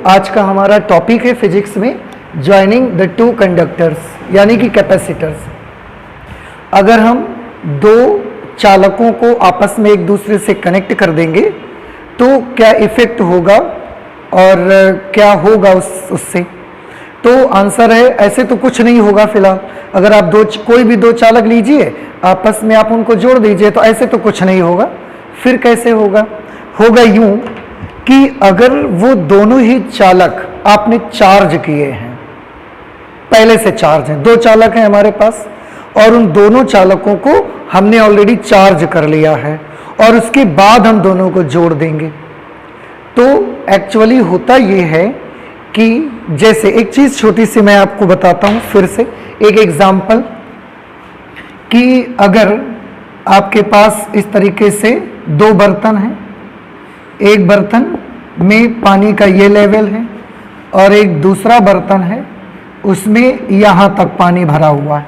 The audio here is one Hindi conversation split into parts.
आज का हमारा टॉपिक है फिजिक्स में ज्वाइनिंग द टू कंडक्टर्स यानी कि कैपेसिटर्स। अगर हम दो चालकों को आपस में एक दूसरे से कनेक्ट कर देंगे तो क्या इफेक्ट होगा और क्या होगा उससे। तो आंसर है ऐसे तो कुछ नहीं होगा फिलहाल। अगर आप कोई भी दो चालक लीजिए, आपस में आप उनको जोड़ दीजिए तो ऐसे तो कुछ नहीं होगा। फिर कैसे होगा? होगा यूं कि अगर वो दोनों ही चालक आपने चार्ज किए हैं, पहले से चार्ज हैं, दो चालक हैं हमारे पास और उन दोनों चालकों को हमने ऑलरेडी चार्ज कर लिया है और उसके बाद हम दोनों को जोड़ देंगे। तो एक्चुअली होता ये है कि जैसे एक चीज छोटी सी मैं आपको बताता हूं फिर से एक एग्जांपल, कि अगर आपके पास इस तरीके से दो बर्तन हैं, एक बर्तन में पानी का ये लेवल है और एक दूसरा बर्तन है उसमें यहां तक पानी भरा हुआ है,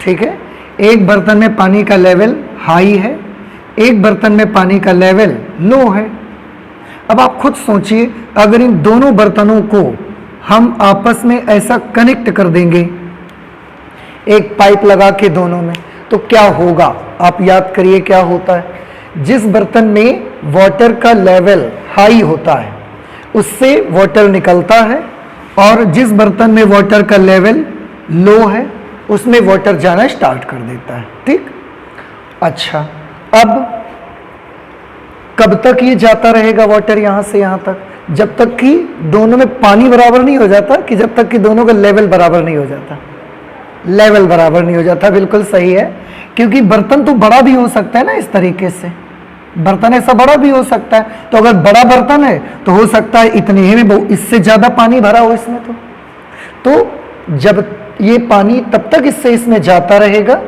ठीक है। एक बर्तन में पानी का लेवल हाई है, एक बर्तन में पानी का लेवल लो है। अब आप खुद सोचिए, अगर इन दोनों बर्तनों को हम आपस में ऐसा कनेक्ट कर देंगे एक पाइप लगा के दोनों में, तो क्या होगा? आप याद करिए क्या होता है। जिस बर्तन में वाटर का लेवल हाई होता है उससे वाटर निकलता है और जिस बर्तन में वाटर का लेवल लो है उसमें वाटर जाना स्टार्ट कर देता है, ठीक। अच्छा, अब कब तक ये जाता रहेगा वाटर यहां से यहां तक? जब तक कि दोनों में पानी बराबर नहीं हो जाता, कि जब तक कि दोनों का लेवल बराबर नहीं हो जाता। लेवल बराबर नहीं हो जाता, बिल्कुल सही है, क्योंकि बर्तन तो बड़ा भी हो सकता है ना। इस तरीके से बर्तन ऐसा बड़ा भी हो सकता है, तो अगर बड़ा बर्तन है तो हो सकता है इतने ही में इससे ज्यादा पानी भरा हो इसमें। तो जब ये पानी तब तक इससे इसमें जाता रहेगा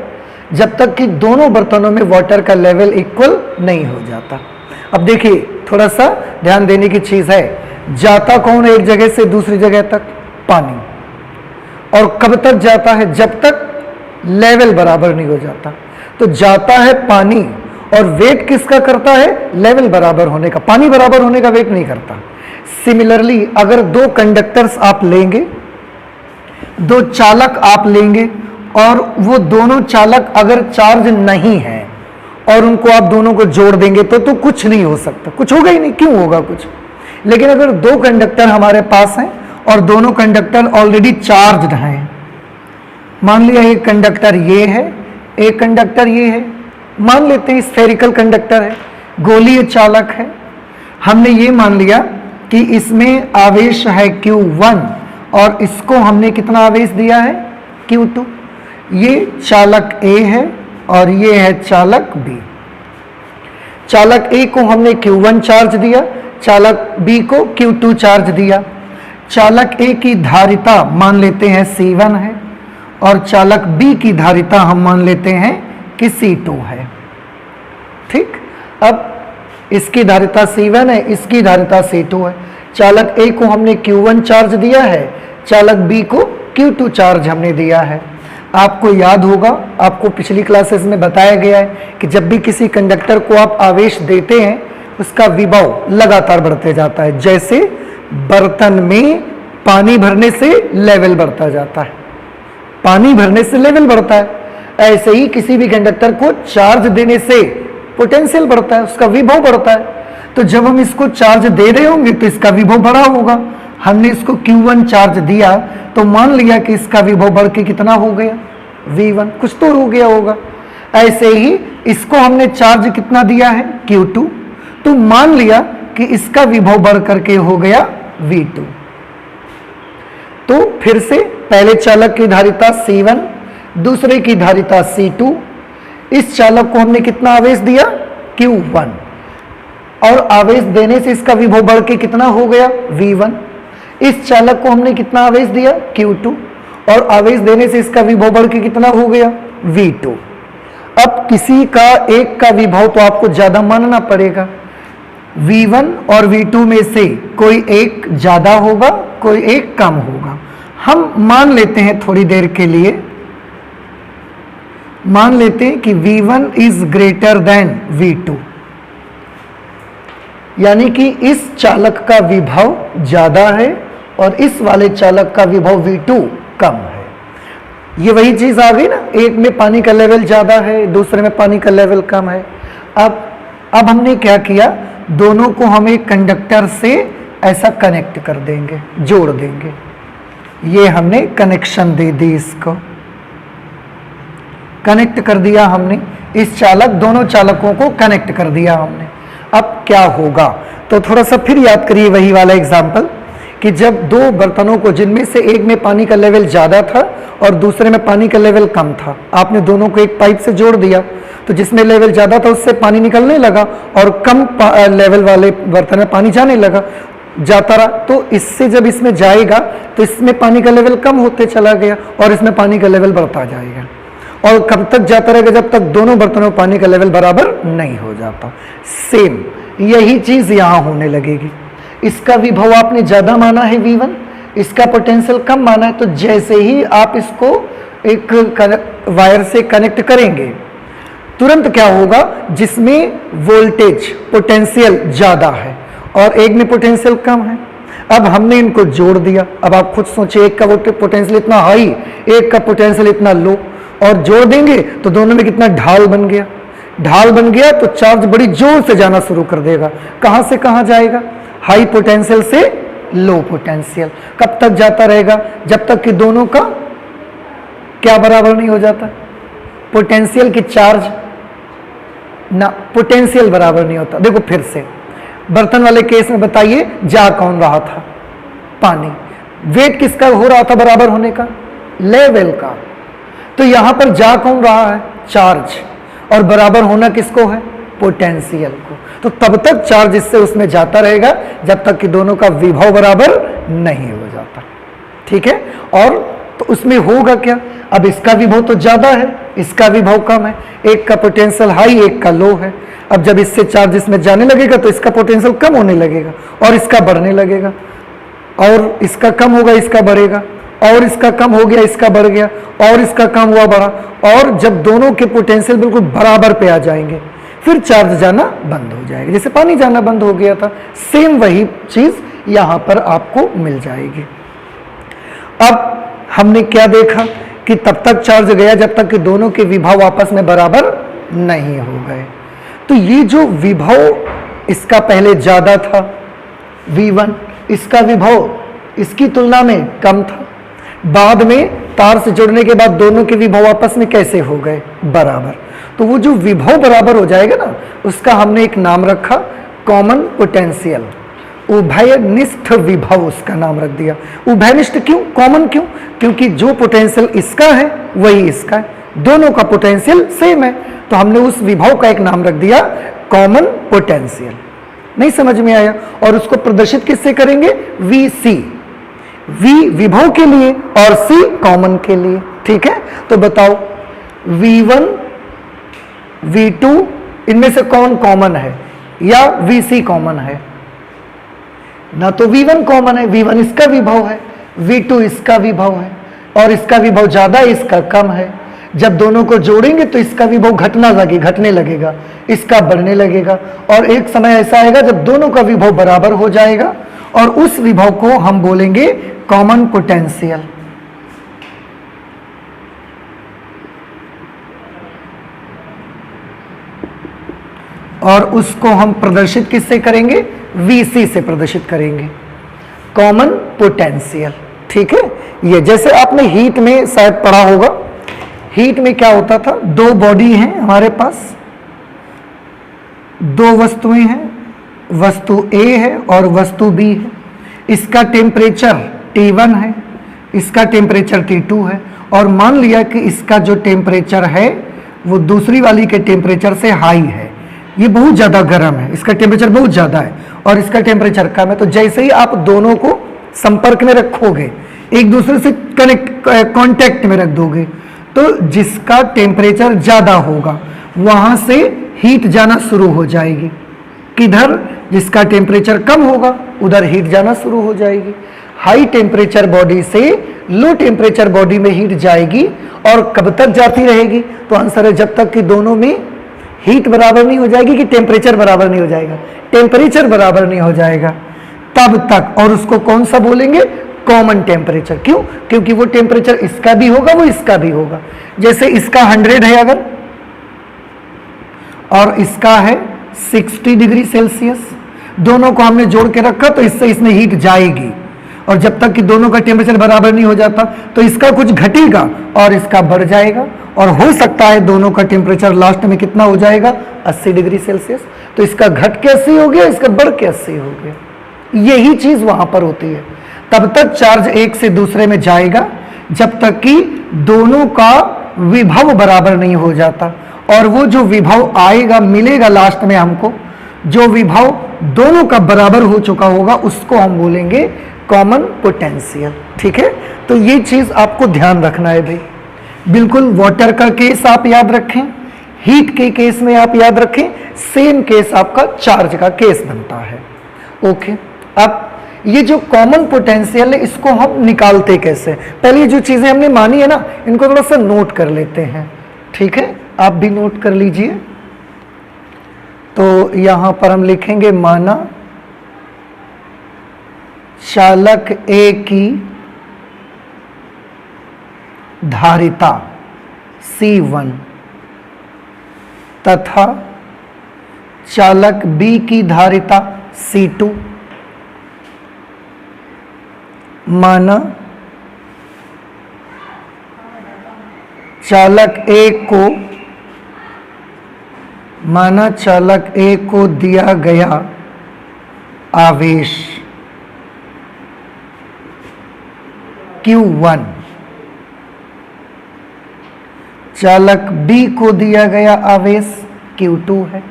जब तक कि दोनों बर्तनों में वाटर का लेवल इक्वल नहीं हो जाता। अब देखिए, थोड़ा सा ध्यान देने की चीज है, जाता कौन है एक जगह से दूसरी जगह तक? पानी। और कब तक जाता है? जब तक लेवल बराबर नहीं हो जाता। तो जाता है पानी और वेट किसका करता है? लेवल बराबर होने का। पानी बराबर होने का वेट नहीं करता। सिमिलरली अगर दो कंडक्टर्स आप लेंगे, दो चालक आप लेंगे और वो दोनों चालक अगर चार्ज नहीं है और उनको आप दोनों को जोड़ देंगे तो कुछ नहीं हो सकता, कुछ होगा ही नहीं। क्यों होगा कुछ? लेकिन अगर दो कंडक्टर हमारे पास हैं और दोनों कंडक्टर ऑलरेडी चार्ज्ड हैं, मान लिया एक कंडक्टर ये है, एक कंडक्टर ये है, मान लेते हैं स्फेरिकल कंडक्टर है, गोलीय चालक है। हमने ये मान लिया कि इसमें आवेश है Q1 और इसको हमने कितना आवेश दिया है? Q2। ये चालक A है और ये है चालक B। चालक A को हमने Q1 चार्ज दिया, चालक B को Q2 चार्ज दिया। चालक A की धारिता मान लेते हैं C1 है और चालक B की धारिता हम मान लेते हैं कि C2 है, ठीक। अब इसकी धारिता C1 है, इसकी धारिता C2 है। चालक A को हमने Q1 चार्ज दिया है, चालक B को Q2 चार्ज हमने दिया है। आपको याद होगा, आपको पिछली क्लासेस में बताया गया है कि जब भी किसी कंडक्टर को आप आवेश देते हैं उसका विभव लगातार बढ़ते जाता है। जैसे बर्तन में पानी भरने से लेवल बढ़ता जाता है, पानी भरने से लेवल बढ़ता है, ऐसे ही किसी भी कंडक्टर को चार्ज देने से पोटेंशियल बढ़ता है, उसका विभव बढ़ता है। तो जब हम इसको चार्ज दे रहे होंगे तो इसका विभव बढ़ा होगा। हमने इसको Q1 चार्ज दिया तो मान लिया कि इसका विभव बढ़ के कितना हो गया? V1, कुछ तो हो गया होगा। ऐसे ही इसको हमने चार्ज कितना दिया है? Q2, तो मान लिया कि इसका विभव बढ़ करके हो गया V2। तो फिर से पहले चालक की धारिता C1, दूसरे की धारिता C2। इस चालक को हमने कितना आवेश दिया? Q1, और आवेश देने से इसका विभव बढ़ के कितना हो गया? V1। इस चालक को हमने कितना आवेश दिया? Q2, और आवेश देने से इसका विभव बढ़ के कितना हो गया? V2। अब किसी का एक का विभव तो आपको ज्यादा मानना पड़ेगा। V1 और V2 में से कोई एक ज्यादा होगा, कोई एक कम होगा। हम मान लेते हैं थोड़ी देर के लिए, मान लेते हैं कि V1 is greater than V2। यानी कि इस चालक का विभव ज्यादा है और इस वाले चालक का विभव V2 कम है। ये वही चीज आ गई ना, एक में पानी का लेवल ज्यादा है, दूसरे में पानी का लेवल कम है। अब हमने क्या किया, दोनों को हम एक कंडक्टर से ऐसा कनेक्ट कर देंगे, जोड़ देंगे। ये हमने कनेक्शन दे दी, इसको कनेक्ट कर दिया हमने, इस चालक दोनों चालकों को कनेक्ट कर दिया हमने। अब क्या होगा, तो थोड़ा सा फिर याद करिए वही वाला एग्जाम्पल कि जब दो बर्तनों को, जिनमें से एक में पानी का लेवल ज़्यादा था और दूसरे में पानी का लेवल कम था, आपने दोनों को एक पाइप से जोड़ दिया, तो जिसमें लेवल ज़्यादा था उससे पानी निकलने लगा और कम लेवल वाले बर्तन में पानी जाने लगा, जाता रहा। तो इससे जब इसमें जाएगा तो इसमें पानी का लेवल कम होते चला गया और इसमें पानी का लेवल बढ़ता जाएगा। और कब तक जाता रहेगा, जब तक दोनों बर्तनों में पानी का लेवल बराबर नहीं हो जाता। सेम यही चीज़ यहाँ होने लगेगी। इसका विभव आपने ज़्यादा माना है V1, इसका पोटेंशियल कम माना है, तो जैसे ही आप इसको एक वायर से कनेक्ट करेंगे, तुरंत क्या होगा, जिसमें वोल्टेज पोटेंशियल ज़्यादा है और एक में पोटेंशियल कम है, अब हमने इनको जोड़ दिया। अब आप खुद सोचिए, एक का पोटेंशियल इतना हाई, एक का पोटेंशियल इतना लो, और जोड़ देंगे तो दोनों में कितना ढाल बन गया। ढाल बन गया तो चार्ज बड़ी जोर से जाना शुरू कर देगा। कहां से कहां जाएगा, हाई पोटेंशियल से लो पोटेंशियल। कब तक जाता रहेगा, जब तक कि दोनों का क्या बराबर नहीं हो जाता, पोटेंशियल की चार्ज ना, पोटेंशियल बराबर नहीं होता। देखो फिर से बर्तन वाले केस में बताइए, जा कौन रहा था, पानी। वेट किसका हो रहा था बराबर होने का, लेवल का। तो यहां पर जा कौन रहा है, चार्ज, और बराबर होना किसको है, पोटेंशियल को। तो तब तक चार्ज इससे उसमें जाता रहेगा जब तक कि दोनों का विभव बराबर नहीं हो जाता। ठीक है, और तो उसमें होगा क्या, अब इसका विभव तो ज्यादा है, इसका विभव कम है, एक का पोटेंशियल हाई, एक का लो है। अब जब इससे चार्ज इसमें जाने लगेगा तो इसका पोटेंशियल कम होने लगेगा और इसका बढ़ने लगेगा, और इसका कम होगा, इसका बढ़ेगा, और इसका कम हो गया, इसका बढ़ गया, और इसका कम हुआ, बढ़ा। और जब दोनों के पोटेंशियल बिल्कुल बराबर पे आ जाएंगे, फिर चार्ज जाना बंद हो जाएगा, जैसे पानी जाना बंद हो गया था। सेम वही चीज यहां पर आपको मिल जाएगी। अब हमने क्या देखा कि तब तक चार्ज गया जब तक कि दोनों के विभव आपस में बराबर नहीं हो गए। तो ये जो विभव इसका पहले ज्यादा था V1, इसका विभव इसकी तुलना में कम था, बाद में तार से जुड़ने के बाद दोनों के विभव आपस में कैसे हो गए, बराबर। तो वो जो विभव बराबर हो जाएगा ना, उसका हमने एक नाम रखा कॉमन पोटेंशियल, उभयनिष्ठ विभव उसका नाम रख दिया। उभयनिष्ठ क्यों, कॉमन क्यों, क्योंकि जो पोटेंशियल इसका है वही इसका है, दोनों का पोटेंशियल सेम है, तो हमने उस विभव का एक नाम रख दिया कॉमन पोटेंशियल। नहीं समझ में आया, और उसको प्रदर्शित किससे करेंगे, VC, V विभव के लिए और C कॉमन के लिए। ठीक है, तो बताओ V1 V2 इनमें से कौन कॉमन है, या VC कॉमन है ना, तो V1 कॉमन है, V1 इसका विभव है, V2 इसका विभव है, और इसका विभव ज्यादा है, इसका कम है। जब दोनों को जोड़ेंगे तो इसका विभव घटने लगेगा, इसका बढ़ने लगेगा, और एक समय ऐसा आएगा जब दोनों का विभव बराबर हो जाएगा, और उस विभव को हम बोलेंगे कॉमन पोटेंशियल। और उसको हम प्रदर्शित किससे करेंगे, VC से प्रदर्शित करेंगे, कॉमन पोटेंशियल। ठीक है, ये जैसे आपने हीट में शायद पढ़ा होगा, हीट में क्या होता था, दो बॉडी हैं हमारे पास, दो वस्तुएं हैं, वस्तु A है और वस्तु B है। इसका टेम्परेचर T1 है, इसका टेम्परेचर T2 है, और मान लिया कि इसका जो टेम्परेचर है वो दूसरी वाली के टेम्परेचर से हाई है, ये बहुत ज़्यादा गर्म है, इसका टेम्परेचर बहुत ज़्यादा है और इसका टेम्परेचर कम है। तो जैसे ही आप दोनों को संपर्क में रखोगे, एक दूसरे से कांटेक्ट में रख दोगे, तो जिसका टेम्परेचर ज़्यादा होगा वहाँ से हीट जाना शुरू हो जाएगी। किधर, जिसका टेम्परेचर कम होगा उधर हीट जाना शुरू हो जाएगी। हाई टेम्परेचर बॉडी से लो टेम्परेचर बॉडी में हीट जाएगी, और कब तक जाती रहेगी, तो आंसर है जब तक कि दोनों में हीट बराबर नहीं हो जाएगी कि टेम्परेचर बराबर नहीं हो जाएगा, टेम्परेचर बराबर नहीं हो जाएगा तब तक, और उसको कौन सा बोलेंगे, कॉमन टेम्परेचर। क्यों? क्योंकि वो टेम्परेचर इसका भी होगा वो इसका भी होगा। जैसे इसका 100 है अगर, और इसका है 60 डिग्री सेल्सियस, दोनों को हमने जोड़ के रखा तो इससे इसमें हीट जाएगी, और जब तक कि दोनों का टेम्परेचर बराबर नहीं हो जाता तो इसका कुछ घटेगा और इसका बढ़ जाएगा, और हो सकता है दोनों का टेम्परेचर लास्ट में कितना हो जाएगा, 80 डिग्री सेल्सियस। तो इसका घट के 80 हो गया, इसका बढ़ के 80 हो गया। यही चीज वहां पर होती है। तब तक चार्ज एक से दूसरे में जाएगा जब तक कि दोनों का विभव बराबर नहीं हो जाता, और वो जो विभव आएगा मिलेगा लास्ट में हमको, जो विभव दोनों का बराबर हो चुका होगा उसको हम बोलेंगे कॉमन पोटेंशियल। ठीक है, तो ये चीज आपको ध्यान रखना है भाई। बिल्कुल वाटर का केस आप याद रखें, हीट के केस में आप याद रखें, सेम केस आपका चार्ज का केस बनता है। ओके, अब ये जो कॉमन पोटेंशियल है इसको हम निकालते कैसे, पहले जो चीजें हमने मानी है ना इनको थोड़ा सा नोट कर लेते हैं। ठीक है, आप भी नोट कर लीजिए। तो यहां पर हम लिखेंगे माना चालक ए की धारिता C1 तथा चालक बी की धारिता C2। माना चालक ए को दिया गया आवेश Q1, चालक बी को दिया गया आवेश Q2 है।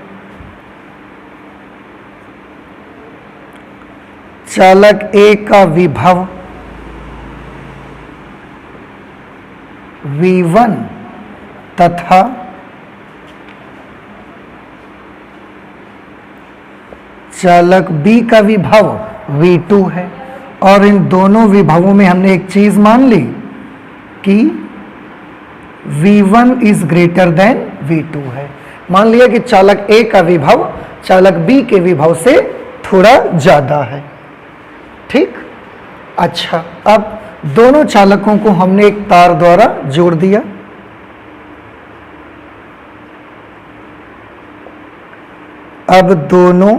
चालक ए का विभव V1 तथा चालक बी का विभव V2 है, और इन दोनों विभवों में हमने एक चीज मान ली कि V1 is greater than V2 है। मान लिया कि चालक ए का विभव चालक बी के विभव से थोड़ा ज्यादा है। ठीक, अच्छा, अब दोनों चालकों को हमने एक तार द्वारा जोड़ दिया। अब दोनों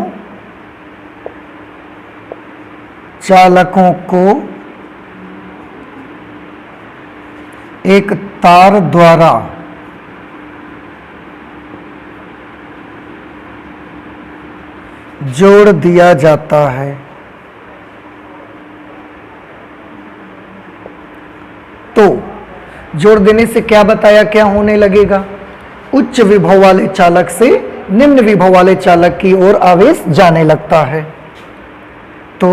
चालकों को एक तार द्वारा जोड़ दिया जाता है। तो जोड़ देने से क्या बताया, क्या होने लगेगा, उच्च विभव वाले चालक से निम्न विभव वाले चालक की ओर आवेश जाने लगता है। तो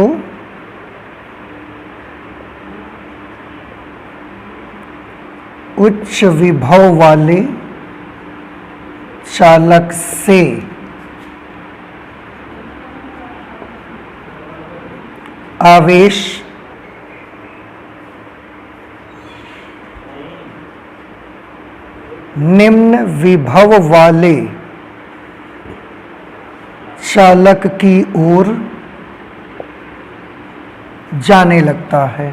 उच्च विभव वाले चालक से आवेश निम्न विभव वाले चालक की ओर जाने लगता है।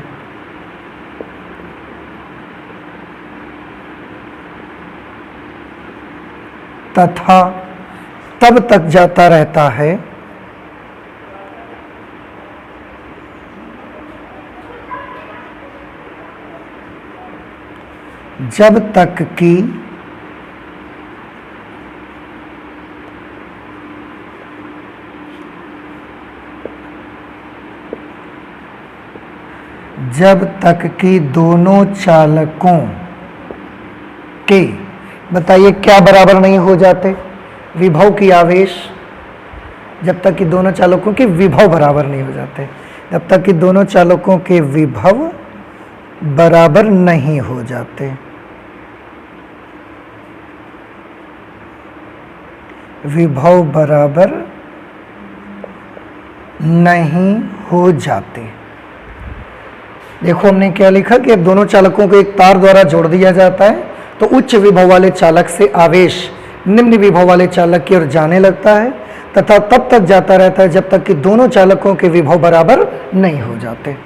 तथा तब तक जाता रहता है जब तक कि दोनों चालकों के, बताइए क्या बराबर नहीं हो जाते, विभव की आवेश, जब तक कि दोनों चालकों के विभव बराबर नहीं हो जाते, जब तक कि दोनों चालकों के विभव बराबर नहीं हो जाते। विभव बराबर नहीं हो जाते। देखो हमने क्या लिखा कि अब दोनों चालकों को एक तार द्वारा जोड़ दिया जाता है, तो उच्च विभव वाले चालक से आवेश निम्न विभव वाले चालक की ओर जाने लगता है तथा तब तक जाता रहता है जब तक कि दोनों चालकों के विभव बराबर नहीं हो जाते।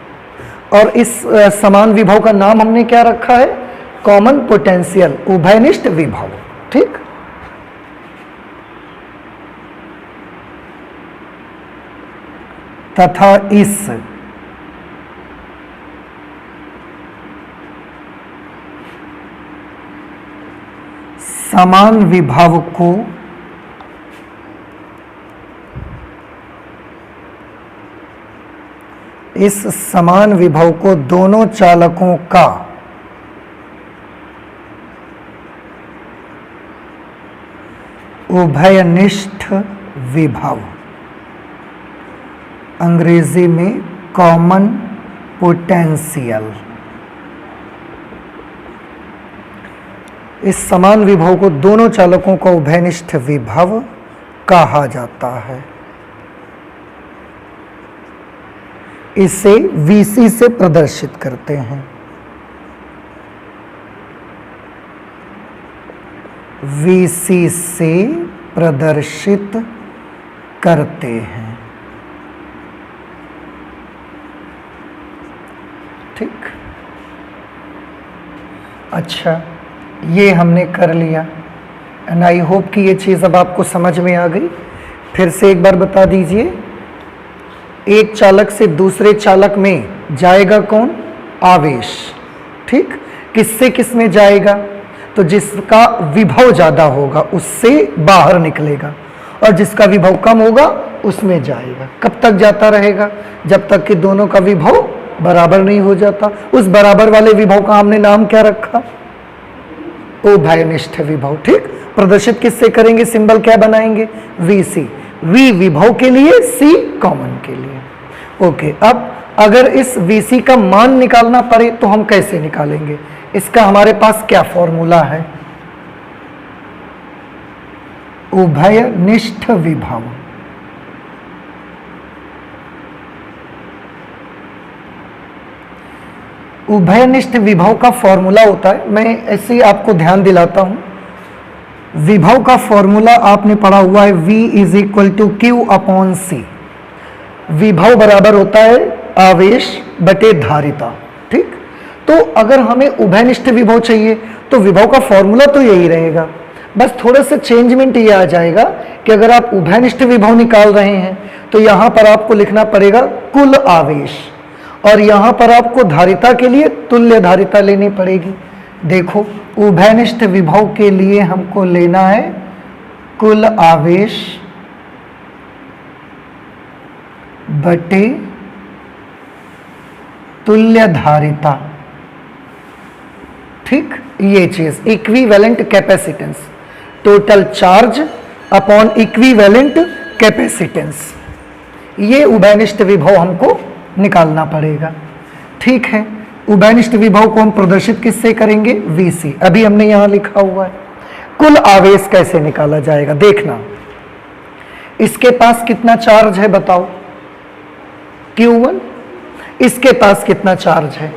और इस समान विभव का नाम हमने क्या रखा है? कॉमन पोटेंशियल, उभयनिष्ठ विभव। ठीक, तथा इस समान विभव को दोनों चालकों का उभयनिष्ठ विभव, अंग्रेजी में कॉमन पोटेंशियल, इस समान विभव को दोनों चालकों का उभयनिष्ठ विभव कहा जाता है। इसे VC से प्रदर्शित करते हैं। VC से प्रदर्शित करते हैं। ठीक, अच्छा, ये हमने कर लिया एंड आई होप कि ये चीज़ अब आपको समझ में आ गई। फिर से एक बार बता दीजिए, एक चालक से दूसरे चालक में जाएगा कौन? आवेश। ठीक, किससे किस में जाएगा? तो जिसका विभव ज़्यादा होगा उससे बाहर निकलेगा और जिसका विभव कम होगा उसमें जाएगा। कब तक जाता रहेगा? जब तक कि दोनों का विभव बराबर नहीं हो जाता। उस बराबर वाले विभव का हमने नाम क्या रखा? उभयनिष्ठ विभव। ठीक, प्रदर्शित किससे करेंगे? सिंबल क्या बनाएंगे? VC। V विभव के लिए, C कॉमन के लिए। ओके, अब अगर इस VC का मान निकालना पड़े तो हम कैसे निकालेंगे? इसका हमारे पास क्या फॉर्मूला है? उभयनिष्ठ विभव, उभयनिष्ठ विभव का फॉर्मूला होता है, मैं ऐसे ही आपको ध्यान दिलाता हूं। विभव का फॉर्मूला आपने पढ़ा हुआ है, V = Q/C। विभव बराबर होता है आवेश बटे धारिता। ठीक, तो अगर हमें उभयनिष्ठ विभव चाहिए तो विभव का फॉर्मूला तो यही रहेगा, बस थोड़ा सा चेंजमेंट ये आ जाएगा कि अगर आप उभयनिष्ठ विभव निकाल रहे हैं तो यहां पर आपको लिखना पड़ेगा कुल आवेश और यहां पर आपको धारिता के लिए तुल्य धारिता लेनी पड़ेगी। देखो, उभयनिष्ठ विभव के लिए हमको लेना है कुल आवेश बटे तुल्य धारिता। ठीक, ये चीज equivalent capacitance, total charge upon equivalent capacitance, ये उभयनिष्ठ विभव हमको निकालना पड़ेगा। ठीक है, उभयनिष्ठ विभव को हम प्रदर्शित किससे करेंगे? VC। अभी हमने यहां लिखा हुआ है। कुल आवेश कैसे निकाला जाएगा? देखना, इसके पास कितना चार्ज है बताओ? Q1। इसके पास कितना चार्ज है?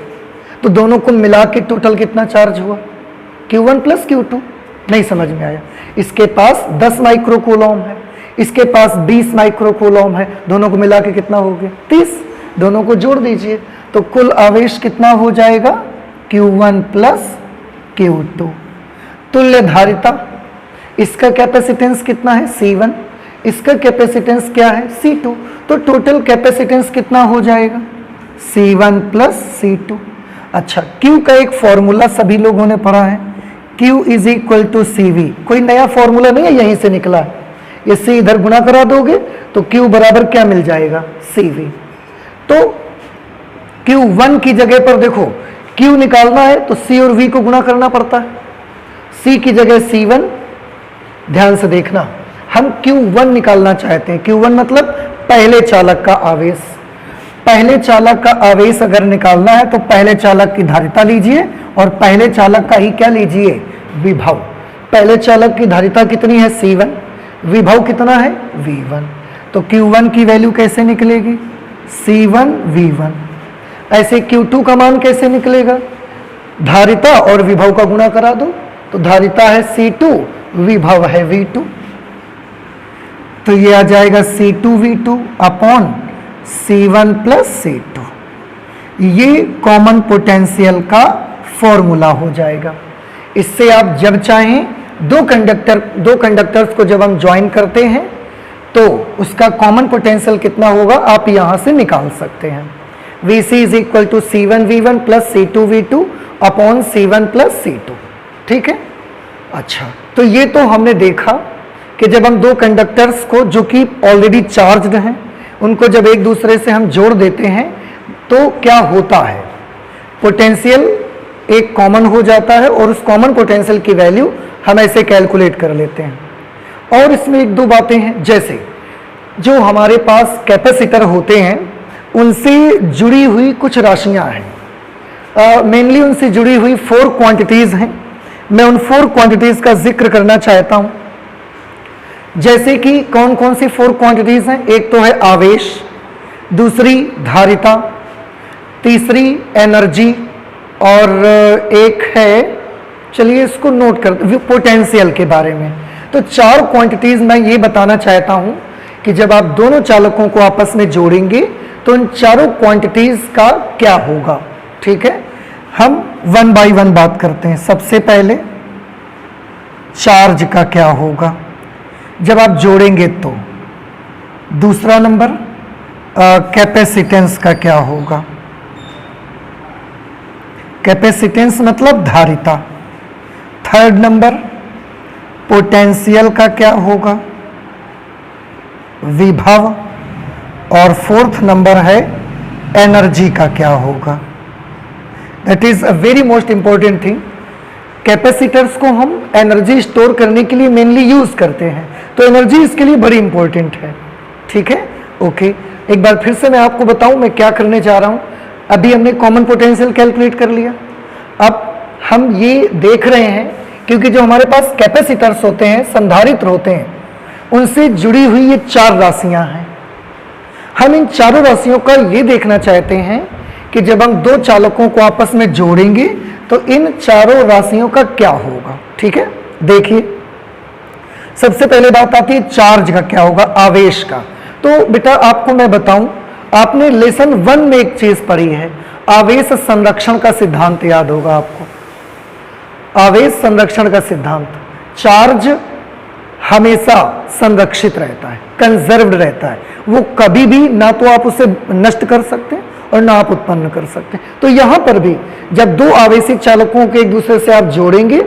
तो दोनों को मिला के टोटल कितना चार्ज हुआ? Q1 + Q2। नहीं समझ में आया? इसके पास 10 माइक्रोकूलम है, इसके पास 20 माइक्रोकूलम है, दोनों को मिला के कितना हो गया? 30। दोनों को जोड़ दीजिए तो कुल आवेश कितना हो जाएगा? Q1 + Q2। तुल्य धारिता, इसका कैपेसिटेंस कितना है? C1। इसका कैपेसिटेंस क्या है? C2। तो टोटल कैपेसिटेंस कितना हो जाएगा? C1 + C2। अच्छा, Q का एक फॉर्मूला सभी लोगों ने पढ़ा है, Q = CV। कोई नया फॉर्मूला नहीं है, यहीं से निकला है। ये C इधर गुणा करा दोगे तो Q बराबर क्या मिल जाएगा? CV। तो Q1 की जगह पर देखो, Q निकालना है तो C और V को गुणा करना पड़ता है। C की जगह C1, ध्यान से देखना, हम Q1 निकालना चाहते हैं। Q1 मतलब पहले चालक का आवेश। पहले चालक का आवेश अगर निकालना है तो पहले चालक की धारिता लीजिए और पहले चालक का ही क्या लीजिए? विभव। पहले चालक की धारिता कितनी है? C1। विभव कितना है? V1। तो Q1 की वैल्यू कैसे निकलेगी? C1 V1। ऐसे Q2 का मान कैसे निकलेगा? धारिता और विभव का गुणा करा दो, तो धारिता है C2 विभव है V2, तो ये आ जाएगा C2V2 upon C1 plus C2। ये कॉमन पोटेंशियल का फॉर्मूला हो जाएगा। इससे आप जब चाहें दो कंडक्टर्स को जब हम ज्वाइन करते हैं तो उसका कॉमन पोटेंशियल कितना होगा आप यहां से निकाल सकते हैं। VC is equal to C1V1 plus C2V2 upon C1 plus C2। ठीक है, अच्छा, तो ये तो हमने देखा कि जब हम दो कंडक्टर्स को जो कि ऑलरेडी चार्ज्ड हैं उनको जब एक दूसरे से हम जोड़ देते हैं तो क्या होता है, पोटेंशियल एक कॉमन हो जाता है और उस कॉमन पोटेंशियल की वैल्यू हम ऐसे कैलकुलेट कर लेते हैं। और इसमें एक दो बातें हैं, जैसे जो हमारे पास कैपेसिटर होते हैं उनसे जुड़ी हुई कुछ राशियां हैं, मेनली उनसे जुड़ी हुई 4 क्वांटिटीज हैं। मैं उन 4 क्वांटिटीज का जिक्र करना चाहता हूं। जैसे कि कौन कौन सी 4 क्वांटिटीज हैं, एक तो है आवेश, दूसरी धारिता, तीसरी एनर्जी और एक है, चलिए इसको नोट करते, पोटेंशियल के बारे में। तो 4 क्वांटिटीज मैं ये बताना चाहता हूं कि जब आप दोनों चालकों को आपस में जोड़ेंगे तो इन चारों क्वांटिटीज का क्या होगा। ठीक है, हम 1 बाय 1 बात करते हैं। सबसे पहले चार्ज का क्या होगा जब आप जोड़ेंगे तो, दूसरा नंबर कैपेसिटेंस का क्या होगा, कैपेसिटेंस मतलब धारिता, थर्ड नंबर पोटेंशियल का क्या होगा, विभव, और फोर्थ नंबर है एनर्जी का क्या होगा। That is a very most important thing. Capacitors को हम एनर्जी स्टोर करने के लिए मेनली यूज करते हैं, तो एनर्जी इसके लिए बड़ी इंपॉर्टेंट है। ठीक है, ओके, एक बार फिर से मैं आपको बताऊं मैं क्या करने जा रहा हूं। अभी हमने कॉमन पोटेंशियल कैलकुलेट कर लिया, अब हम ये देख रहे हैं क्योंकि जो हमारे पास कैपेसिटर्स होते हैं, संधारित्र होते हैं, उनसे जुड़ी हुई ये 4 राशियां हैं। हम इन चारों राशियों का ये देखना चाहते हैं कि जब हम दो चालकों को आपस में जोड़ेंगे तो इन चारों राशियों का क्या होगा। ठीक है, देखिए सबसे पहले बात आती है चार्ज का क्या होगा, आवेश का। तो बेटा आपको मैं बताऊं, आपने लेसन 1 में एक चीज पढ़ी है, आवेश संरक्षण का सिद्धांत याद होगा आपको। आवेश संरक्षण का सिद्धांत, चार्ज हमेशा संरक्षित रहता है, कंजर्व्ड रहता है, वो कभी भी ना तो आप उसे नष्ट कर सकते हैं और ना आप उत्पन्न कर सकते हैं। तो यहां पर भी जब दो आवेशी चालकों के एक दूसरे से आप जोड़ेंगे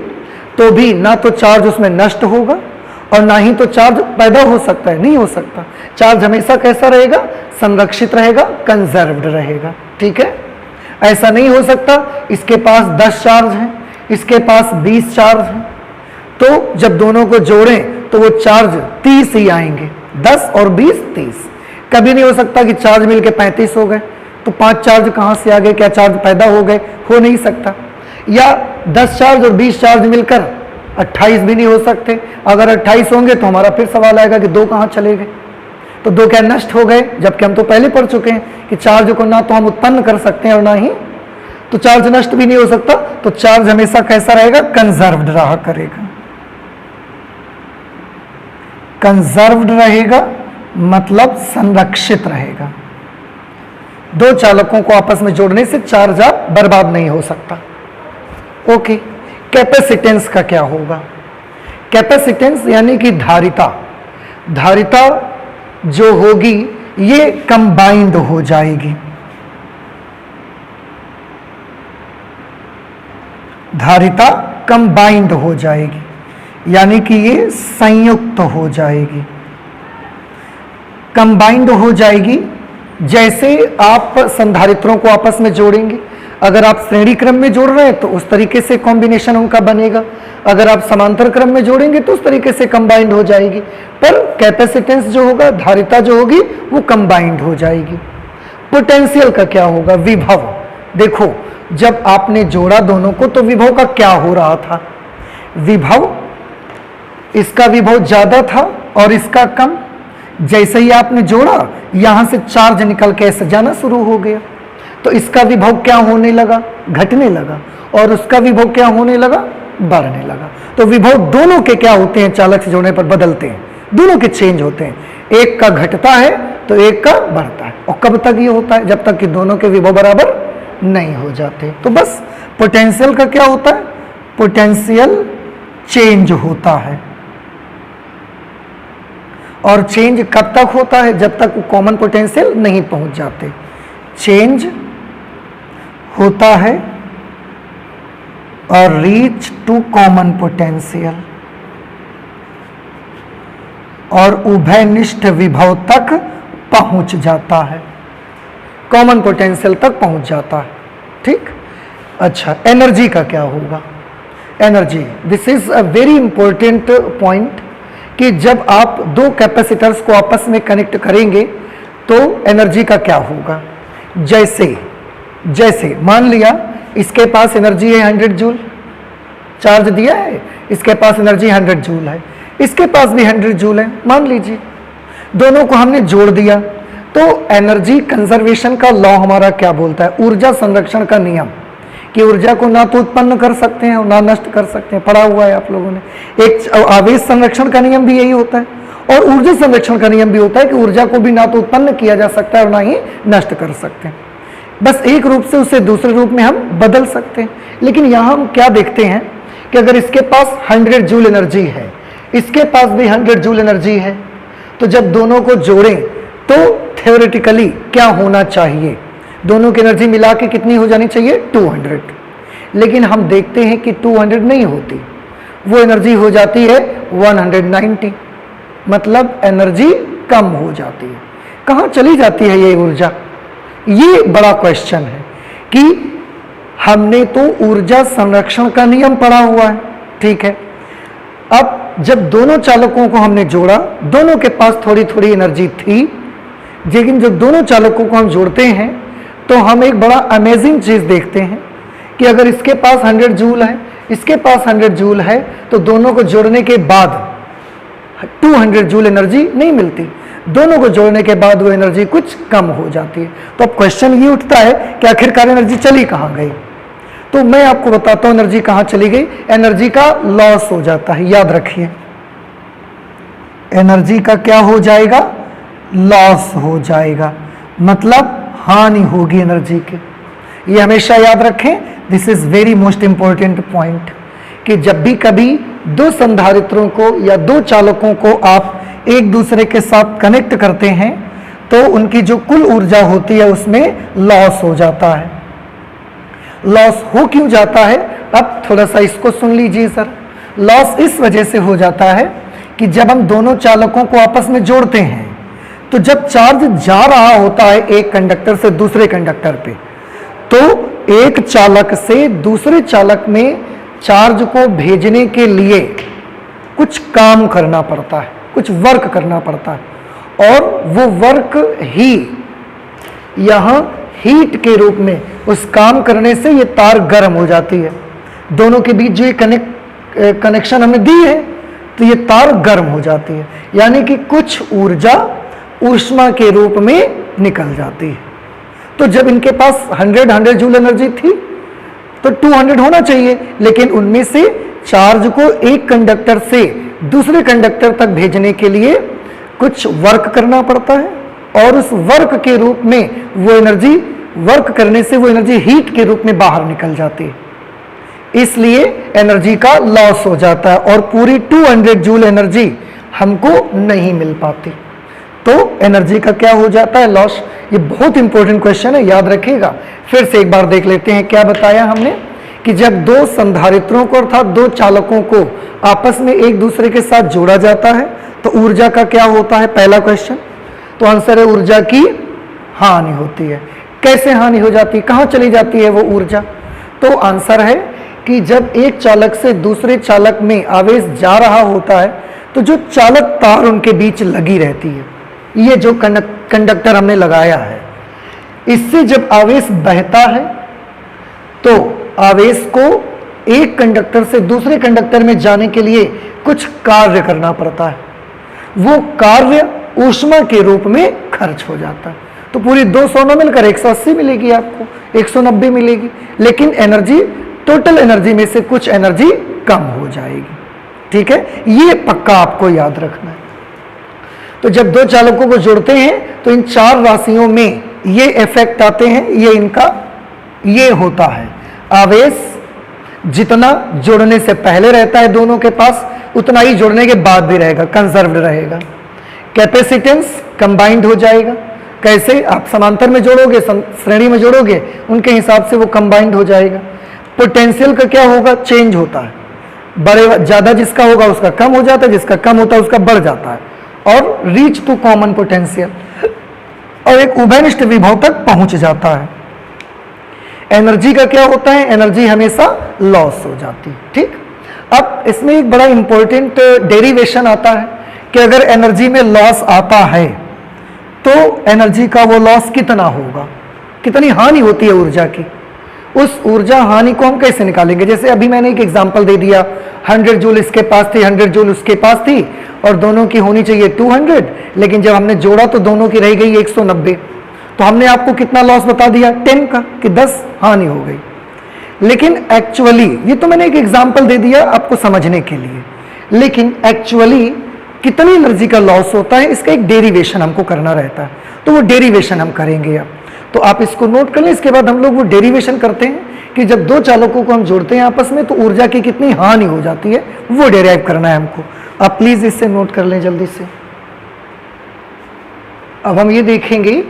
तो भी ना तो चार्ज उसमें नष्ट होगा और ना ही तो चार्ज पैदा हो सकता है, नहीं हो सकता। चार्ज हमेशा कैसा रहेगा, संरक्षित रहेगा, कंजर्व्ड रहेगा। ठीक है, ऐसा नहीं हो सकता इसके पास 10 चार्ज हैं, इसके पास 20 चार्ज हैं, तो जब दोनों को जोड़ें तो वो चार्ज 30 ही आएंगे, 10 और 20 30। कभी नहीं हो सकता कि चार्ज मिलके 35 हो गए, तो 5 चार्ज कहां से आ गए, क्या चार्ज पैदा हो गए, हो नहीं सकता। या 10 चार्ज और 20 चार्ज मिलकर 28 भी नहीं हो सकते। अगर 28 होंगे तो हमारा फिर सवाल आएगा कि 2 कहां चले गए, तो 2 क्या नष्ट हो गए, जबकि हम तो पहले पढ़ चुके हैं कि चार्ज को ना तो हम उत्पन्न कर सकते हैं और ना ही तो चार्ज नष्ट भी नहीं हो सकता। तो चार्ज हमेशा कैसा रहेगा, कंजर्व्ड रहा करेगा। कंजर्व्ड रहेगा मतलब संरक्षित रहेगा। दो चालकों को आपस में जोड़ने से चार्ज आप बर्बाद नहीं हो सकता। ओके, कैपेसिटेंस का क्या होगा, कैपेसिटेंस यानी कि धारिता। धारिता जो होगी ये कंबाइंड हो जाएगी, धारिता कंबाइंड हो जाएगी यानी कि ये संयुक्त हो जाएगी, कंबाइंड हो जाएगी। जैसे आप संधारित्रों को आपस में जोड़ेंगे, अगर आप श्रेणी क्रम में जोड़ रहे हैं तो उस तरीके से कॉम्बिनेशन उनका बनेगा, अगर आप समांतर क्रम में जोड़ेंगे तो उस तरीके से कंबाइंड हो जाएगी। पर कैपेसिटेंस जो होगा, धारिता जो होगी वो कंबाइंड हो जाएगी। पोटेंशियल का क्या होगा, विभव। देखो जब आपने जोड़ा दोनों को तो विभव का क्या हो रहा था, विभव, इसका विभव ज्यादा था और इसका कम। जैसे ही आपने जोड़ा यहां से चार्ज निकल के ऐसे जाना शुरू हो गया, तो इसका विभव क्या होने लगा, घटने लगा, और उसका विभव क्या होने लगा, बढ़ने लगा। तो विभव दोनों के क्या होते हैं, चालक से जोड़ने पर बदलते हैं, दोनों के चेंज होते हैं, एक का घटता है तो एक का बढ़ता है। और कब तक ये होता है, जब तक कि दोनों के विभव बराबर नहीं हो जाते। तो बस पोटेंशियल का क्या होता है, पोटेंशियल चेंज होता है। और चेंज कब तक होता है, जब तक वो कॉमन पोटेंशियल नहीं पहुंच जाते। चेंज होता है और रीच टू कॉमन पोटेंशियल, और उभयनिष्ठ विभव तक पहुंच जाता है, कॉमन पोटेंशियल तक पहुंच जाता है। ठीक, अच्छा एनर्जी का क्या होगा, energy, this is a very important point कि जब आप दो कैपेसिटर्स को आपस में कनेक्ट करेंगे तो एनर्जी का क्या होगा। जैसे मान लिया इसके पास एनर्जी है 100 जूल, चार्ज दिया है, इसके पास एनर्जी 100 जूल है, इसके पास भी 100 जूल है, मान लीजिए दोनों को हमने जोड़ दिया। तो एनर्जी कंजर्वेशन का लॉ हमारा क्या बोलता है, ऊर्जा संरक्षण का नियम, कि ऊर्जा को ना तो उत्पन्न कर सकते हैं और ना नष्ट कर सकते हैं, पढ़ा हुआ है आप लोगों ने। एक आवेश संरक्षण का नियम भी यही होता है, और ऊर्जा संरक्षण का नियम भी होता है कि ऊर्जा को भी ना तो उत्पन्न किया जा सकता है और ना ही नष्ट कर सकते हैं, बस एक रूप से उसे दूसरे रूप में हम बदल सकते हैं। लेकिन यहाँ हम क्या देखते हैं कि अगर इसके पास 100 जूल एनर्जी है, इसके पास भी 100 जूल एनर्जी है, तो जब दोनों को जोड़ें तो थ्योरेटिकली क्या होना चाहिए, दोनों की एनर्जी मिला के कितनी हो जानी चाहिए, 200। लेकिन हम देखते हैं कि 200 नहीं होती, वो एनर्जी हो जाती है 190, मतलब एनर्जी कम हो जाती है। कहाँ चली जाती है ये ऊर्जा, ये बड़ा क्वेश्चन है कि हमने तो ऊर्जा संरक्षण का नियम पढ़ा हुआ है, ठीक है। अब जब दोनों चालकों को हमने जोड़ा, दोनों के पास थोड़ी थोड़ी एनर्जी थी, लेकिन जब दोनों चालकों को हम जोड़ते हैं तो हम एक बड़ा अमेजिंग चीज देखते हैं कि अगर इसके पास 100 जूल है, इसके पास 100 जूल है, तो दोनों को जोड़ने के बाद 200 जूल एनर्जी नहीं मिलती, दोनों को जोड़ने के बाद वो एनर्जी कुछ कम हो जाती है। तो अब क्वेश्चन ये उठता है कि आखिरकार एनर्जी चली कहाँ गई। तो मैं आपको बताता हूं एनर्जी कहाँ चली गई। एनर्जी का लॉस हो जाता है, याद रखिए, एनर्जी का क्या हो जाएगा, लॉस हो जाएगा, मतलब हानि होगी एनर्जी की। ये हमेशा याद रखें, this is very most important point, कि जब भी कभी दो संधारित्रों को या दो चालकों को आप एक दूसरे के साथ कनेक्ट करते हैं तो उनकी जो कुल ऊर्जा होती है उसमें लॉस हो जाता है। लॉस हो क्यों जाता है, अब थोड़ा सा इसको सुन लीजिए सर। लॉस इस वजह से हो जाता है कि जब हम दोनों चालकों को आपस में जोड़ते हैं तो जब चार्ज जा रहा होता है एक कंडक्टर से दूसरे कंडक्टर पे, तो एक चालक से दूसरे चालक में चार्ज को भेजने के लिए कुछ काम करना पड़ता है, कुछ वर्क करना पड़ता है, और वो वर्क ही यहाँ हीट के रूप में उस काम करने से ये तार गर्म हो जाती है। दोनों के बीच जो ये कनेक्शन हमने दी है तो ये तार गर्म हो जाती है, यानी कि कुछ ऊर्जा ऊष्मा के रूप में निकल जाती है। तो जब इनके पास 100 जूल एनर्जी थी तो 200 होना चाहिए, लेकिन उनमें से चार्ज को एक कंडक्टर से दूसरे कंडक्टर तक भेजने के लिए कुछ वर्क करना पड़ता है, और उस वर्क के रूप में वो एनर्जी, वर्क करने से वो एनर्जी हीट के रूप में बाहर निकल जाती है, इसलिए एनर्जी का लॉस हो जाता है और पूरी 200 जूल एनर्जी हमको नहीं मिल पाती। तो एनर्जी का क्या हो जाता है, लॉस। ये बहुत इंपॉर्टेंट क्वेश्चन है, याद रखिएगा। फिर से एक बार देख लेते हैं क्या बताया हमने, कि जब दो संधारित्रों को अर्थात दो चालकों को आपस में एक दूसरे के साथ जोड़ा जाता है तो ऊर्जा का क्या होता है, पहला क्वेश्चन। तो आंसर है ऊर्जा की हानि होती है। कैसे हानि हो जाती है, कहाँ चली जाती है वो ऊर्जा। तो आंसर है कि जब एक चालक से दूसरे चालक में आवेश जा रहा होता है तो जो चालक तार उनके बीच लगी रहती है, ये जो कंडक्टर हमने लगाया है, इससे जब आवेश बहता है तो आवेश को एक कंडक्टर से दूसरे कंडक्टर में जाने के लिए कुछ कार्य करना पड़ता है। वो कार्य ऊष्मा के रूप में खर्च हो जाता है। तो पूरी 200 में मिलकर 180 मिलेगी, आपको 190 मिलेगी, लेकिन एनर्जी, टोटल एनर्जी में से कुछ एनर्जी कम हो जाएगी। ठीक है, ये पक्का आपको याद रखना है। तो जब दो चालकों को जोड़ते हैं तो इन चार राशियों में ये इफेक्ट आते हैं, ये इनका ये होता है। आवेश जितना जोड़ने से पहले रहता है दोनों के पास, उतना ही जोड़ने के बाद भी रहेगा, कंजर्व्ड रहेगा। कैपेसिटेंस कंबाइंड हो जाएगा। कैसे? आप समांतर में जोड़ोगे, श्रेणी में जोड़ोगे, उनके हिसाब से वो कंबाइंड हो जाएगा। पोटेंशियल का क्या होगा? चेंज होता है। बड़े ज्यादा जिसका होगा उसका कम हो जाता है, जिसका कम होता है उसका बढ़ जाता है, और रीच टू कॉमन पोटेंशियल, और एक उभयनिष्ठ विभव तक पहुंच जाता है। एनर्जी का क्या होता है? एनर्जी हमेशा लॉस हो जाती है। ठीक, अब इसमें एक बड़ा इंपॉर्टेंट डेरिवेशन आता है कि अगर एनर्जी में लॉस आता है तो एनर्जी का वो लॉस कितना होगा, कितनी हानि होती है ऊर्जा की। उस ऊर्जा हानि को हम कैसे निकालेंगे? जैसे अभी मैंने एक एग्जांपल दे दिया, 100 जूल इसके पास थी, 100 जूल उसके पास थी, और दोनों की होनी चाहिए 200, लेकिन जब हमने जोड़ा तो दोनों की रह गई 190। तो हमने आपको कितना लॉस बता दिया? 10 का, कि 10 हानि हो गई। लेकिन एक्चुअली, ये तो मैंने एक एग्जांपल दे दिया आपको समझने के लिए, लेकिन एक्चुअली कितनी एनर्जी का लॉस होता है इसका एक डेरिवेशन हमको करना रहता है। तो वो डेरिवेशन हम करेंगे अब। तो आप इसको नोट कर लें। इसके बाद हम लोग वो डेरिवेशन करते हैं कि जब दो चालकों को हम जोड़ते हैं आपस में तो ऊर्जा की कितनी हानि हो जाती है, वो डेराइव करना है हमको। आप प्लीज इससे नोट कर लें जल्दी से। अब हम ये देखेंगे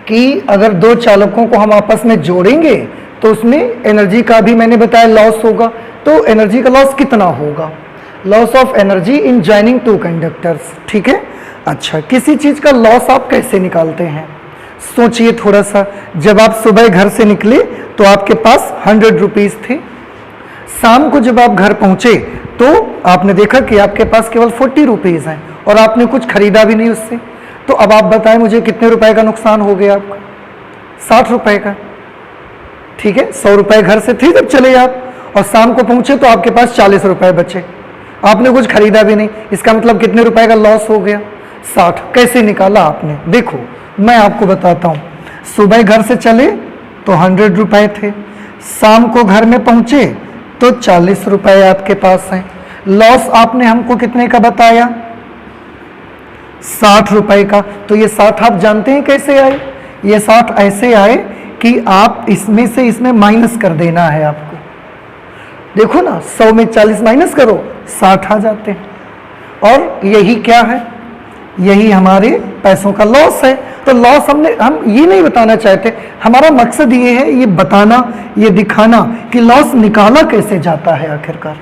कि अगर दो चालकों को हम आपस में जोड़ेंगे तो उसमें एनर्जी का भी मैंने बताया लॉस होगा। तो एनर्जी का लॉस कितना होगा? Loss of energy in joining two conductors. ठीक है, अच्छा, किसी चीज का लॉस आप कैसे निकालते हैं? सोचिए थोड़ा सा। जब आप सुबह घर से निकले तो आपके पास 100 रुपीज थे। शाम को जब आप घर पहुंचे तो आपने देखा कि आपके पास केवल 40 रुपीज हैं और आपने कुछ खरीदा भी नहीं उससे। तो अब आप बताएं मुझे कितने रुपए का नुकसान हो गया आपका? 60 रुपए का। ठीक है, 100 रुपए घर से थे जब चले आप, और शाम को पहुंचे तो आपके पास 40 रुपए बचे, आपने कुछ खरीदा भी नहीं। इसका मतलब कितने रुपए का लॉस हो गया? 60। कैसे निकाला आपने? देखो मैं आपको बताता हूं। सुबह घर से चले तो 100 रुपए थे, शाम को घर में पहुंचे तो 40 रुपए आपके पास हैं। लॉस आपने हमको कितने का बताया? 60 रुपए का। तो ये 60 आप जानते हैं कैसे आए? ये 60 ऐसे आए कि आप इसमें से इसमें माइनस कर देना है आपको। देखो ना, 100 में 40 माइनस करो, 60 आ जाते हैं। और यही क्या है? यही हमारे पैसों का लॉस है। तो लॉस हम ये नहीं बताना चाहते, हमारा मकसद ये है ये बताना, ये दिखाना कि लॉस निकाला कैसे जाता है। आखिरकार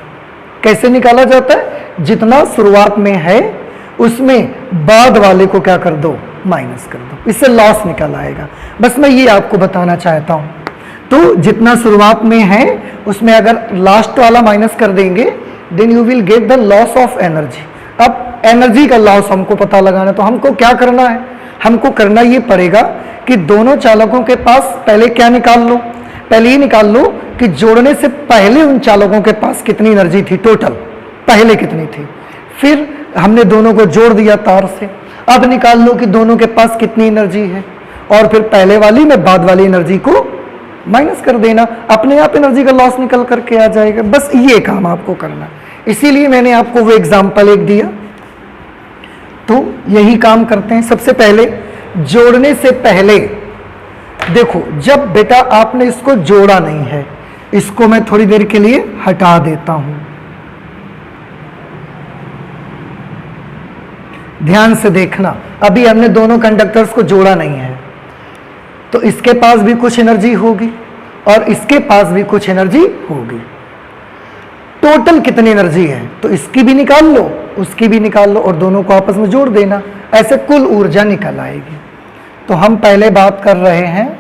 कैसे निकाला जाता है? जितना शुरुआत में है उसमें बाद वाले को क्या कर दो? माइनस कर दो, इससे लॉस निकल आएगा। बस मैं ये आपको बताना चाहता हूं। तो जितना शुरुआत में है उसमें अगर लास्ट वाला माइनस कर देंगे then you will get the loss of energy. अब एनर्जी का लॉस हमको पता लगाना, तो हमको क्या करना है? हमको करना ये पड़ेगा कि दोनों चालकों के पास पहले क्या निकाल लो? पहले ये निकाल लो कि जोड़ने से पहले उन चालकों के पास कितनी एनर्जी थी, टोटल पहले कितनी थी। फिर हमने दोनों को जोड़ दिया तार से। अब निकाल लो कि दोनों के पास कितनी एनर्जी है, और फिर पहले वाली में बाद वाली एनर्जी को माइनस कर देना, अपने आप एनर्जी का लॉस निकल करके आ जाएगा। बस ये काम आपको करना। इसीलिए मैंने आपको वो एग्जाम्पल एक दिया। तो यही काम करते हैं। सबसे पहले जोड़ने से पहले देखो, जब बेटा आपने इसको जोड़ा नहीं है, इसको मैं थोड़ी देर के लिए हटा देता हूं। ध्यान से देखना, अभी हमने दोनों कंडक्टर्स को जोड़ा नहीं है, तो इसके पास भी कुछ एनर्जी होगी और इसके पास भी कुछ एनर्जी होगी। टोटल कितनी एनर्जी है? तो इसकी भी निकाल लो, उसकी भी निकाल लो, और दोनों को आपस में जोड़ देना, ऐसे कुल ऊर्जा निकल आएगी। तो हम पहले बात कर रहे हैं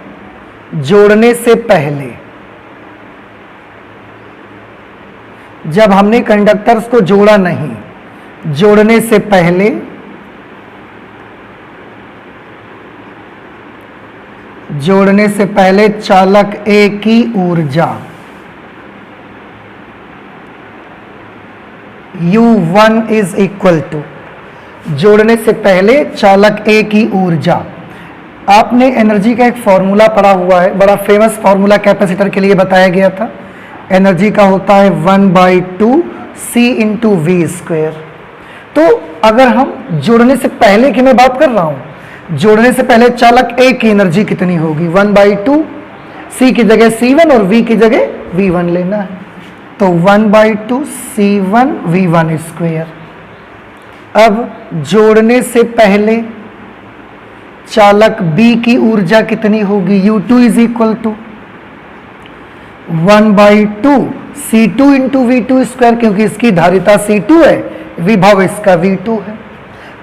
जोड़ने से पहले। जब हमने कंडक्टर्स को जोड़ा नहीं, जोड़ने से पहले चालक ए की ऊर्जा U1 इज इक्वल टू, जोड़ने से पहले चालक ए की ऊर्जा। आपने एनर्जी का एक फॉर्मूला पढ़ा हुआ है, बड़ा फेमस फॉर्मूला कैपेसिटर के लिए बताया गया था। एनर्जी का होता है 1/2 C इंटू वी स्क्वेयर। तो अगर हम जोड़ने से पहले की मैं बात कर रहा हूं, जोड़ने से पहले चालक A की एनर्जी कितनी होगी, 1/2 C की जगह C1 और V की जगह V1 लेना है, तो 1/2 C1 V1 स्क्वेयर। अब जोड़ने से पहले चालक B की ऊर्जा कितनी होगी, U2 is equal to 1/2 C2 into V2 square, क्योंकि इसकी धारिता C2 है, विभव इसका V2 है।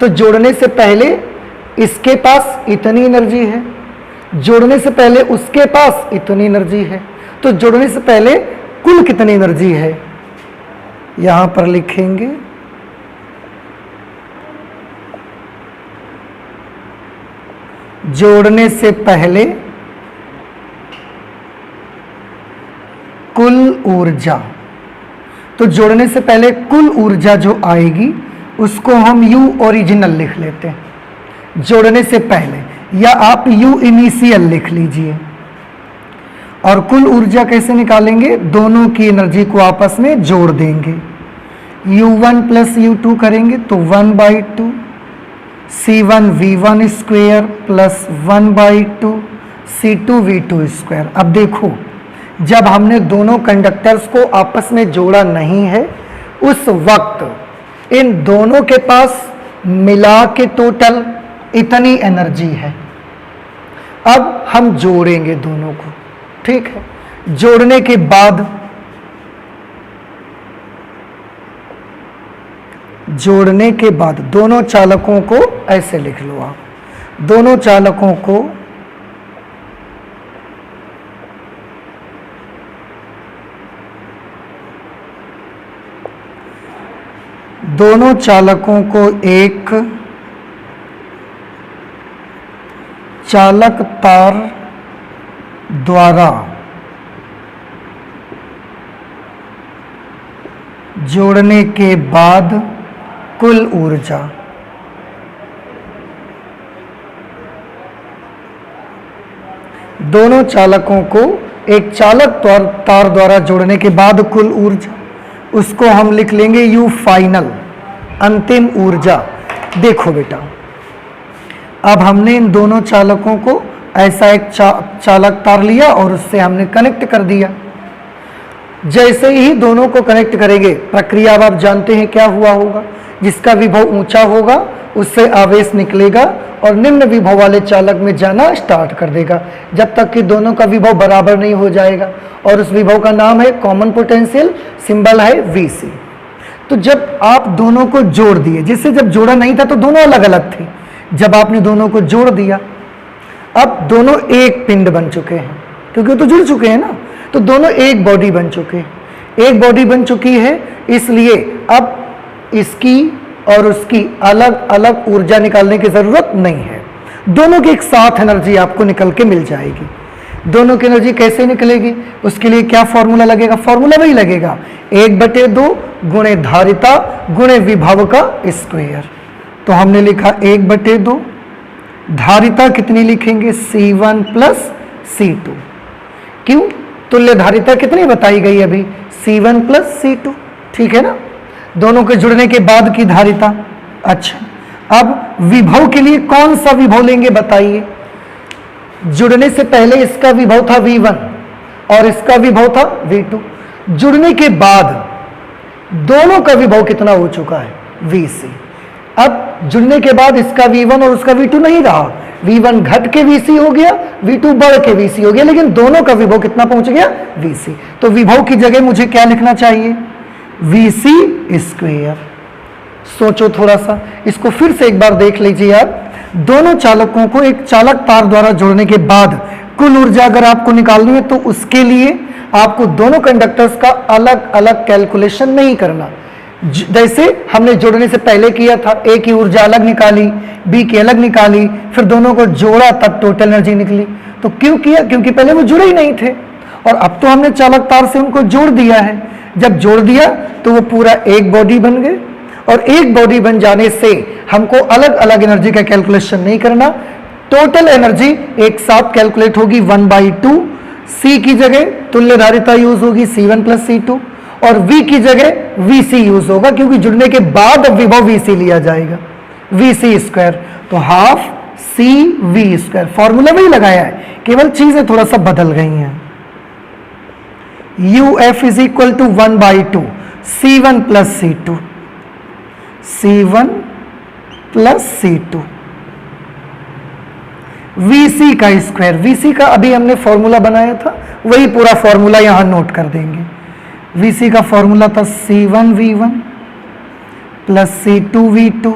तो जोड़ने से पहले इसके पास इतनी एनर्जी है, जोड़ने से पहले उसके पास इतनी एनर्जी है, तो जोड़ने से पहले कुल कितनी एनर्जी है यहां पर लिखेंगे, जोड़ने से पहले कुल ऊर्जा। तो जोड़ने से पहले कुल ऊर्जा जो आएगी उसको हम U ओरिजिनल लिख लेते हैं जोड़ने से पहले, या आप U इनिशियल लिख लीजिए। और कुल ऊर्जा कैसे निकालेंगे, दोनों की एनर्जी को आपस में जोड़ देंगे, U1 प्लस U2 करेंगे तो 1/2 C1 V1 square plus 1/2 C2 V2 square. अब देखो, जब हमने दोनों कंडक्टर्स को आपस में जोड़ा नहीं है उस वक्त इन दोनों के पास मिला के टोटल इतनी एनर्जी है। अब हम जोड़ेंगे दोनों को, ठीक है। जोड़ने के बाद दोनों चालकों को ऐसे लिख लो आप, दोनों चालकों को एक चालक तार द्वारा जोड़ने के बाद कुल ऊर्जा, दोनों चालकों को एक चालक तार द्वारा जोड़ने के बाद कुल ऊर्जा, उसको हम लिख लेंगे U फाइनल, अंतिम ऊर्जा। देखो बेटा, अब हमने इन दोनों चालकों को ऐसा एक चालक तार लिया और उससे हमने कनेक्ट कर दिया। जैसे ही दोनों को कनेक्ट करेंगे, प्रक्रिया अब आप जानते हैं क्या हुआ होगा, जिसका विभव ऊंचा होगा उससे आवेश निकलेगा और निम्न विभव वाले चालक में जाना स्टार्ट कर देगा, जब तक कि दोनों का विभव बराबर नहीं हो जाएगा। और उस विभव का नाम है कॉमन पोटेंशियल, सिंबल है VC। तो जब आप दोनों को जोड़ दिए, जिससे जब जोड़ा नहीं था तो दोनों अलग अलग थे, जब आपने दोनों को जोड़ दिया, अब दोनों एक पिंड बन चुके हैं, क्योंकि वो तो जुड़ चुके हैं ना, तो दोनों एक बॉडी बन चुके हैं, एक बॉडी बन चुकी है। इसलिए अब इसकी और उसकी अलग अलग ऊर्जा निकालने की जरूरत नहीं है, दोनों की एक साथ एनर्जी आपको निकल के मिल जाएगी। दोनों की एनर्जी कैसे निकलेगी, उसके लिए क्या फॉर्मूला लगेगा, फॉर्मूला वही लगेगा 1/2 गुणे धारिता गुणे विभव का स्क्वायर। तो हमने लिखा 1/2, धारिता कितनी लिखेंगे C1 प्लस C2। क्यों, तुल्य धारिता कितनी बताई गई अभी, C1 प्लस C2, ठीक है ना, दोनों के जुड़ने के बाद की धारिता। अच्छा, अब विभव के लिए कौन सा विभव लेंगे बताइए। जुड़ने से पहले इसका विभव था V1 और इसका विभव था V2, जुड़ने के बाद दोनों का विभव कितना हो चुका है, VC। अब जुड़ने के बाद इसका V1 और उसका V2 नहीं रहा, V1 घट के VC हो गया, V2 बढ़ के VC हो गया, लेकिन दोनों का विभव कितना पहुंच गया, VC। तो विभव की जगह मुझे क्या लिखना चाहिए, VC स्क्वायर। सोचो थोड़ा सा, इसको फिर से एक बार देख लीजिए आप। दोनों चालकों को एक चालक तार द्वारा जोड़ने के बाद कुल ऊर्जा अगर आपको निकालनी है तो उसके लिए आपको दोनों कंडक्टर्स का अलग अलग कैलकुलेशन नहीं करना। जैसे हमने जोड़ने से पहले किया था, A की ऊर्जा अलग निकाली, B की अलग निकाली, फिर दोनों को जोड़ा तब टोटल एनर्जी निकली। तो क्यों किया, क्योंकि पहले वो जुड़े ही नहीं थे, और अब तो हमने चालक तार से उनको जोड़ दिया है। जब जोड़ दिया तो वो पूरा एक बॉडी बन गए, और एक बॉडी बन जाने से हमको अलग अलग एनर्जी का कैलकुलेशन नहीं करना, टोटल एनर्जी एक साथ कैलकुलेट होगी 1/2 C की जगह तुल्यधारिता यूज होगी C1 प्लस C2, और V की जगह VC यूज होगा, क्योंकि जुड़ने के बाद अब विभव VC लिया जाएगा, VC स्क्वायर, तो हाफ CV स्क्वायर। फॉर्मूला वही लगाया है, केवल चीजें थोड़ा सा बदल गई हैं। UF is equal to 1/2 C1 plus C2, C1 plus C2, VC का स्क्वायर, VC का अभी हमने फॉर्मूला बनाया था, वही पूरा फॉर्मूला यहां नोट कर देंगे। VC का फॉर्मूला था C1V1 plus C2V2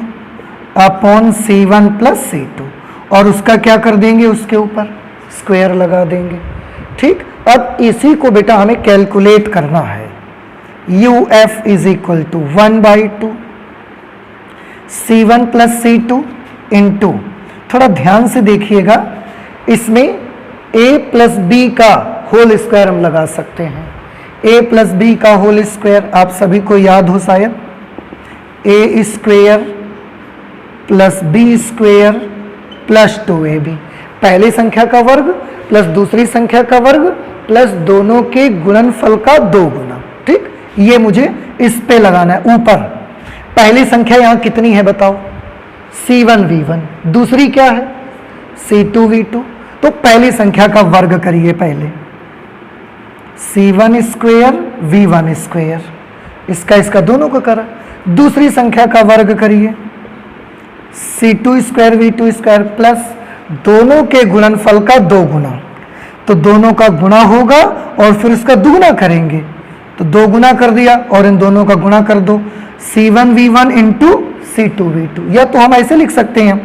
upon C1 plus C2, और उसका क्या कर देंगे, उसके ऊपर स्क्वायर लगा देंगे। ठीक, अब इसी को बेटा हमें कैलकुलेट करना है। UF is equal to 1/2 C1 plus C2 into, थोड़ा ध्यान से देखिएगा, इसमें A प्लस B का होल स्क्वायर हम लगा सकते हैं। A प्लस B का होल स्क्वायर आप सभी को याद हो शायद, A square plus B square plus 2AB, पहली संख्या का वर्ग प्लस दूसरी संख्या का वर्ग प्लस दोनों के गुणनफल का 2 गुना। ठीक, ये मुझे इस पे लगाना है ऊपर। पहली संख्या यहां कितनी है बताओ, C1V1, दूसरी क्या है C2V2, तो पहली संख्या का वर्ग करिए पहले, C1 स्क्वायर V1 स्क्वायर, इसका दोनों को करा। दूसरी संख्या का वर्ग करिए, C2 square V2 square plus दोनों के गुणनफल का 2 गुना, तो दोनों का गुणा होगा और फिर उसका दुगुना करेंगे, तो 2 गुना कर दिया और इन दोनों का गुणा कर दो, C1V1 इंटू C2V2, या तो हम ऐसे लिख सकते हैं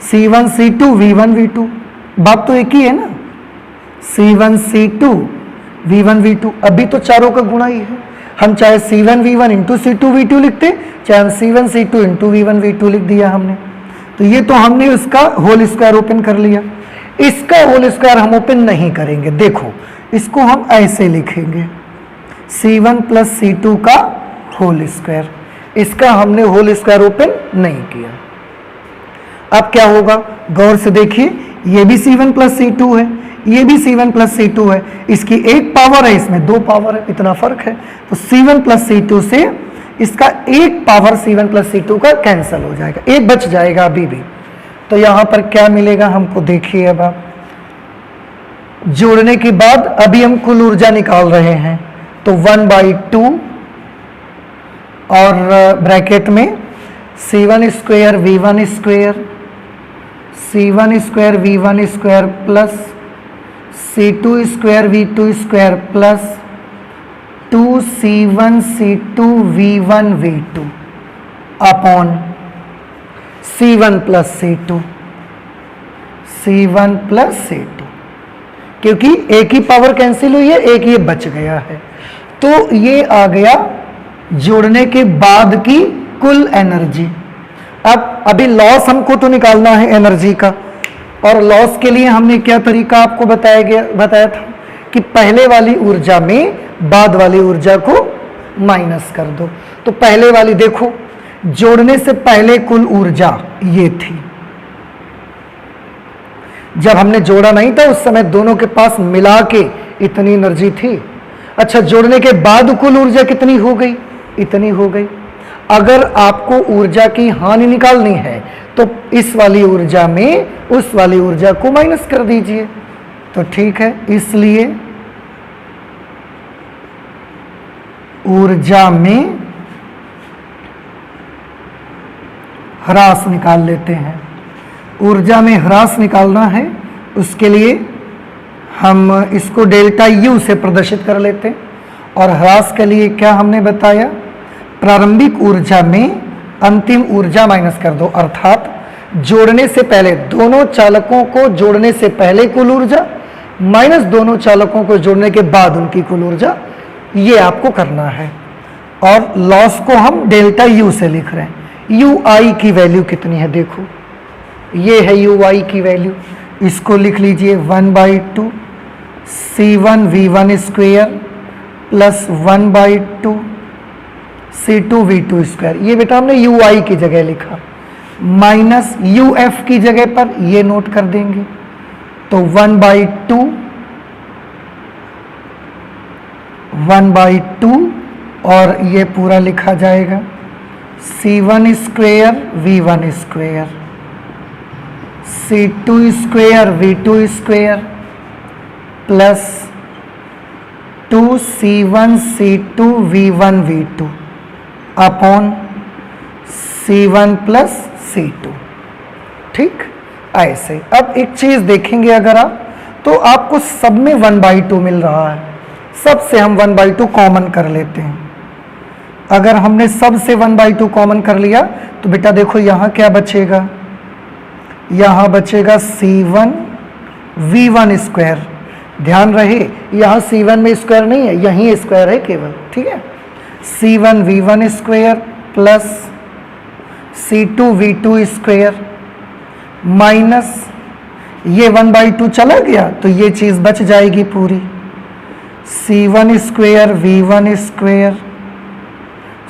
C1 C2 V1 V2, बात तो एक ही है ना, C1 C2 V1 V2, अभी तो चारों का गुणा ही है, हम चाहे C1 V1 into C2 V2 लिखते, चाहे हम C1 C2 into V1 V2 लिख दिया हमने। तो ये तो हमने उसका होल स्क्वायर ओपन कर लिया, इसका होल स्क्वायर हम ओपन नहीं करेंगे। देखो इसको हम ऐसे लिखेंगे, C1 प्लस C2 का होल स्क्वायर, इसका हमने होल स्क्वायर ओपन नहीं किया। अब क्या होगा, गौर से देखिए, ये भी C1 प्लस C2 है, ये भी C1 प्लस C2 है, इसकी एक पावर है, इसमें 2 पावर है, इतना फर्क है, तो C1 प्लस C2 से इसका एक पावर C1 प्लस C2 का कैंसिल हो जाएगा, एक बच जाएगा अभी भी। तो यहां पर क्या मिलेगा हमको, देखिए अब आप जोड़ने के बाद अभी हम कुल ऊर्जा निकाल रहे हैं, तो 1/2 और ब्रैकेट में C1 square V1 square, C1 square V1 square plus C2 square V2 square plus 2C1 C2 V1 V2 upon C1 plus C2, C1 plus C2, क्योंकि एक ही पावर कैंसिल हुई है, एक ये बच गया है, तो ये आ गया जोड़ने के बाद की कुल एनर्जी। अब अभी लॉस हमको तो निकालना है एनर्जी का, और लॉस के लिए हमने क्या तरीका आपको बताया था कि पहले वाली ऊर्जा में बाद वाली ऊर्जा को माइनस कर दो। तो पहले वाली देखो, जोड़ने से पहले कुल ऊर्जा ये थी, जब हमने जोड़ा नहीं था उस समय दोनों के पास मिला के इतनी एनर्जी थी। अच्छा, जोड़ने के बाद कुल ऊर्जा कितनी हो गई, इतनी हो गई। अगर आपको ऊर्जा की हानि निकालनी है तो इस वाली ऊर्जा में उस वाली ऊर्जा को माइनस कर दीजिए, तो ठीक है, इसलिए ऊर्जा में ह्रास निकाल लेते हैं। ऊर्जा में ह्रास निकालना है, उसके लिए हम इसको डेल्टा U से प्रदर्शित कर लेते हैं, और ह्रास के लिए क्या हमने बताया, प्रारंभिक ऊर्जा में अंतिम ऊर्जा माइनस कर दो, अर्थात जोड़ने से पहले दोनों चालकों को जोड़ने से पहले कुल ऊर्जा माइनस दोनों चालकों को जोड़ने के बाद उनकी कुल ऊर्जा, ये आपको करना है। और लॉस को हम डेल्टा U से लिख रहे हैं। UI की वैल्यू कितनी है देखो, ये है UI की वैल्यू, इसको लिख लीजिए 1/2 C1 V1 square plus 1/2 C2 V2 square. ये बेटा हमने UI की जगह लिखा, माइनस UF की जगह पर ये नोट कर देंगे, तो 1/2 1/2 और ये पूरा लिखा जाएगा C1 square V1 square, C2 square V2 square plus 2C1 C2 V1 V2 upon C1 plus C2। ठीक, ऐसे। अब एक चीज देखेंगे अगर आप, तो आपको सब में 1/2 मिल रहा है, सब से हम 1/2 कॉमन कर लेते हैं। अगर हमने सब से 1/2 कॉमन कर लिया तो बेटा देखो यहाँ क्या बचेगा, यहाँ बचेगा C1 V1 स्क्वायर। ध्यान रहे यहाँ C1 में स्क्वायर नहीं है, यहीं स्क्वायर है केवल। ठीक है, C1 V1 square plus C2 V2 square minus ये 1/2 चला गया तो ये चीज बच जाएगी पूरी, C1 square V1 square,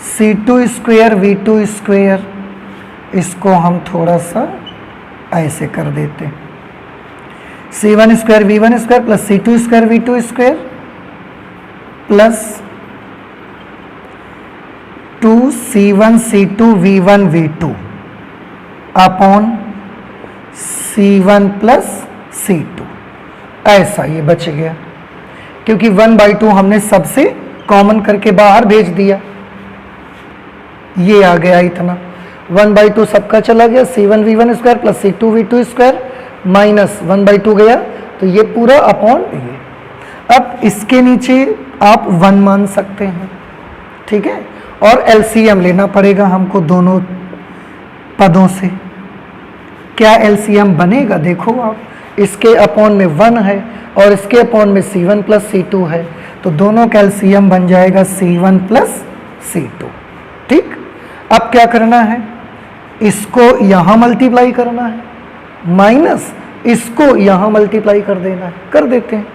C2 square V2 square. इसको हम थोड़ा सा ऐसे कर देते हैं, C1 square V1 square plus C2 square V2 square plus 2C1 C2 V1 V2 upon C1 plus C2। ऐसा ये बच गया, क्योंकि 1/2 हमने सबसे कॉमन करके बाहर भेज दिया। ये आ गया इतना, 1/2 सबका चला गया, C1 V1 square plus C2 V2 square minus 1/2 गया, तो ये पूरा अपॉन ये। अब इसके नीचे आप 1 मान सकते हैं। ठीक है, और एलसीएम लेना पड़ेगा हमको दोनों पदों से। क्या एलसीएम बनेगा, देखो आप, इसके अपॉन में 1 है और इसके अपॉन में C1 प्लस C2 है, तो दोनों का एलसीएम बन जाएगा C1 प्लस C2। ठीक, अब क्या करना है, इसको यहाँ मल्टीप्लाई करना है माइनस इसको यहाँ मल्टीप्लाई कर देना है। कर देते हैं,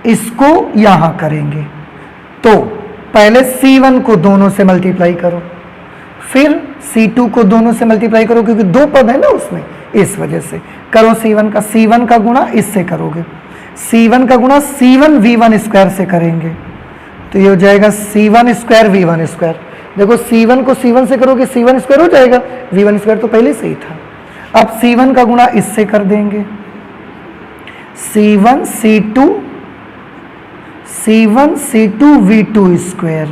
इसको यहाँ करेंगे तो पहले C1 को दोनों से मल्टीप्लाई करो, फिर C2 को दोनों से मल्टीप्लाई करो, क्योंकि 2 पद है ना उसमें, इस वजह से करो C1 का गुणा इससे करोगे, C1 का गुणा C1 V1 स्क्वायर से करेंगे तो ये हो जाएगा C1 स्क्वायर V1 स्क्वायर। देखो C1 को C1 से करोगे C1 स्क्वायर हो जाएगा, V1 स्क्वायर तो पहले से ही था। अब C1 का गुणा इससे कर देंगे, C1 C2 V2 स्क्वायर।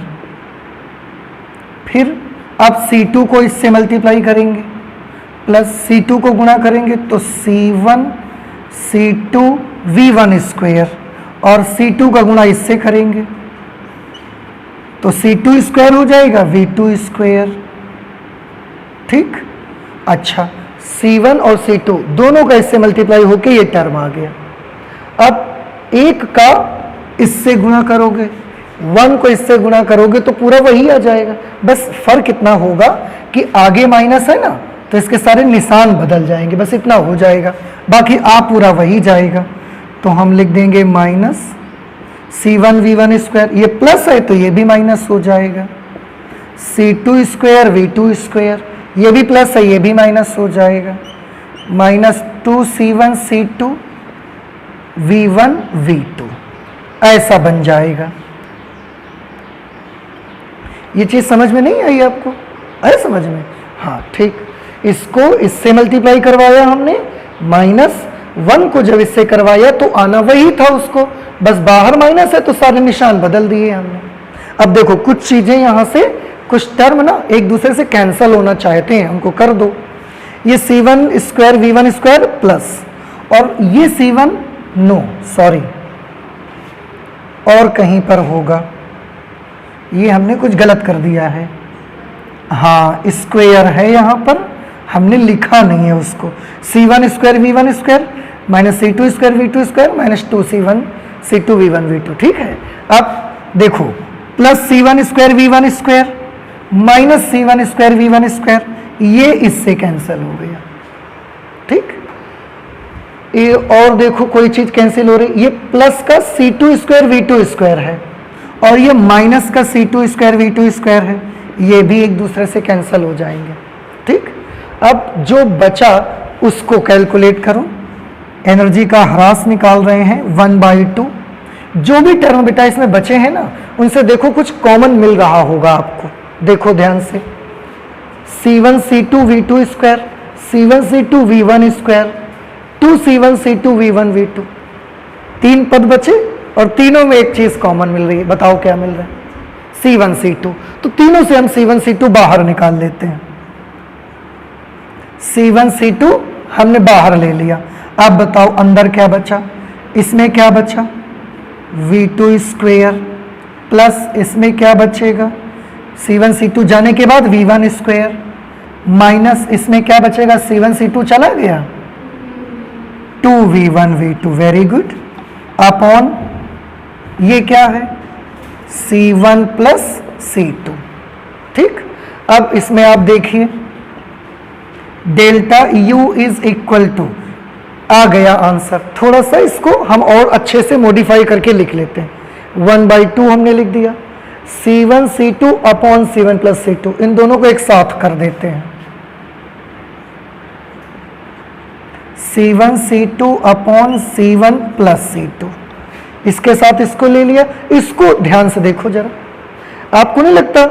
फिर अब C2 को इससे मल्टीप्लाई करेंगे प्लस C2 को गुणा करेंगे तो C1 C2 V1 स्क्वायर, और C2 का गुणा इससे करेंगे तो C2 स्क्वायर हो जाएगा V2 स्क्वायर। ठीक, अच्छा, C1 और C2 दोनों का इससे मल्टीप्लाई होके ये टर्म आ गया। अब एक का इससे गुणा करोगे, 1 को इससे गुणा करोगे तो पूरा वही आ जाएगा, बस फर्क इतना होगा कि आगे माइनस है ना, तो इसके सारे निशान बदल जाएंगे, बस इतना हो जाएगा, बाकी आप पूरा वही जाएगा। तो हम लिख देंगे माइनस C1 V1 स्क्वायर, ये प्लस है तो ये भी माइनस हो जाएगा, C2 स्क्वायर V2 स्क्वायर, ये भी प्लस है ये भी माइनस हो जाएगा, minus 2C1 C2 V1 V2। ऐसा बन जाएगा। ये चीज समझ में नहीं आई आपको? आया समझ में? हाँ, ठीक। इसको इससे मल्टीप्लाई करवाया हमने, माइनस 1 को जब इससे करवाया तो आना वही था उसको, बस बाहर माइनस है तो सारे निशान बदल दिए हमने। अब देखो कुछ चीजें यहां से, कुछ टर्म ना एक दूसरे से कैंसल होना चाहते हैं, हमको कर दो। ये C1 square V1 square plus, और ये C1 नो सॉरी और कहीं पर होगा, ये हमने कुछ गलत कर दिया है। हाँ, स्क्वायर है यहाँ पर, हमने लिखा नहीं है उसको। C1 square V1 square minus C2 square V2 square minus 2C1 C2 V1 V2। ठीक है, अब देखो plus C1 square V1 square minus C1 square V1 square, ये इससे कैंसिल हो गया। ठीक, ये और देखो कोई चीज कैंसिल हो रही, ये प्लस का C2 स्क्वायर V2 स्क्वायर है और ये माइनस का C2 स्क्वायर V2 स्क्वायर है, ये भी एक दूसरे से कैंसिल हो जाएंगे। ठीक, अब जो बचा उसको कैलकुलेट करो। एनर्जी का ह्रास निकाल रहे हैं 1/2, जो भी टर्म बेटा इसमें बचे हैं ना, उनसे देखो कुछ कॉमन मिल रहा होगा आपको, देखो ध्यान से। C1 C2 V2 square, C1 C2 V1 square, 2C1 C2 V1 V2, 3 पद बचे और तीनों में एक चीज कॉमन मिल रही है। बताओ क्या मिल रहा है? C1 C2। तो तीनों से हम C1 C2 बाहर निकाल लेते हैं। C1 C2 हमने बाहर ले लिया। अब बताओ अंदर क्या बचा? इसमें क्या बचा? V2 स्क्वायर प्लस इसमें क्या बचेगा? C1 C2 जाने के बाद V1 स्क्वायर माइनस इसमें क्या बचेगा? C1 C2 चला गया, 2V1 V2, very good, upon ये क्या है? C1 plus C2। ठीक, अब इसमें आप देखिए delta U is equal to, आ गया आंसर। थोड़ा सा इसको हम और अच्छे से मॉडिफाई करके लिख लेते हैं। 1/2 हमने लिख दिया, C1 C2 upon C1 plus C2, इन दोनों को एक साथ कर देते हैं। C1 C2 upon C1 plus C2, इसके साथ इसको ले लिया। इसको ध्यान से देखो जरा, आपको नहीं लगता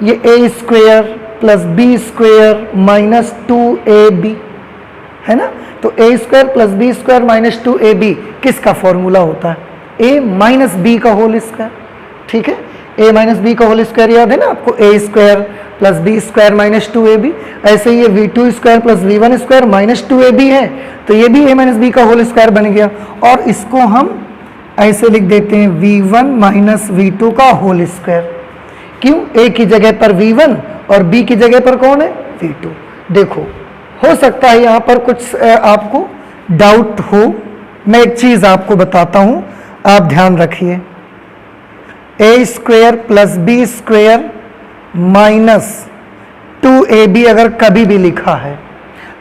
ये a square plus B square minus 2ab है ना? तो a square plus B square minus 2ab किसका फॉर्मूला होता है? a माइनस बी का होल स्क्वायर। ठीक है, a माइनस बी का होल स्क्वायर याद है ना आपको? a square plus B square minus 2ab। ऐसे ये v2 square plus v1 square minus 2ab है, तो ये भी a माइनस बी का होल स्क्वायर बन गया। और इसको हम ऐसे लिख देते हैं v1 माइनस v2 का होल स्क्वायर। क्यों? a की जगह पर v1 और b की जगह पर कौन है? v2। देखो, हो सकता है यहाँ पर कुछ आपको डाउट हो, मैं एक चीज आपको बताता हूं, आप ध्यान रखिए। a square plus B square minus 2ab अगर कभी भी लिखा है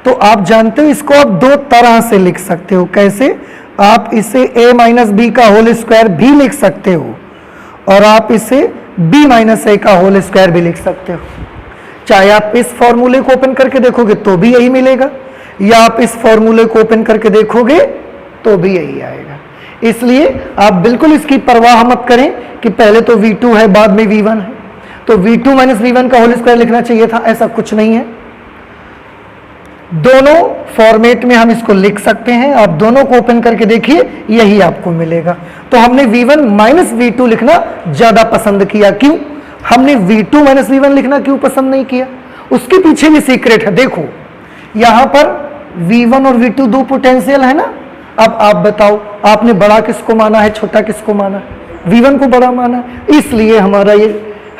तो आप जानते हो इसको आप दो तरह से लिख सकते हो। कैसे? आप इसे a माइनस बी का होल स्क्वायर भी लिख सकते हो और आप इसे b माइनस a का होल स्क्वायर भी लिख सकते हो। चाहे आप इस फॉर्मूले को ओपन करके देखोगे तो भी यही मिलेगा, या आप इस फॉर्मूले को ओपन करके देखोगे तो भी यही आएगा। इसलिए आप बिल्कुल इसकी परवाह मत करें कि पहले तो v2 है बाद में v1 है, तो v2 माइनस v1 का होल स्क्वायर लिखना चाहिए था, ऐसा कुछ नहीं है। दोनों फॉर्मेट में हम इसको लिख सकते हैं, आप दोनों को ओपन करके देखिए यही आपको मिलेगा। तो हमने v1 माइनस v2 लिखना ज्यादा पसंद किया। क्यों? हमने v2 माइनस v1 लिखना क्यों पसंद नहीं किया? उसके पीछे भी सीक्रेट है। देखो यहां पर v1 और v2 दो पोटेंशियल है ना। अब आप बताओ, आपने बड़ा किसको माना है, छोटा किसको माना है? v1 को बड़ा माना है। इसलिए हमारा ये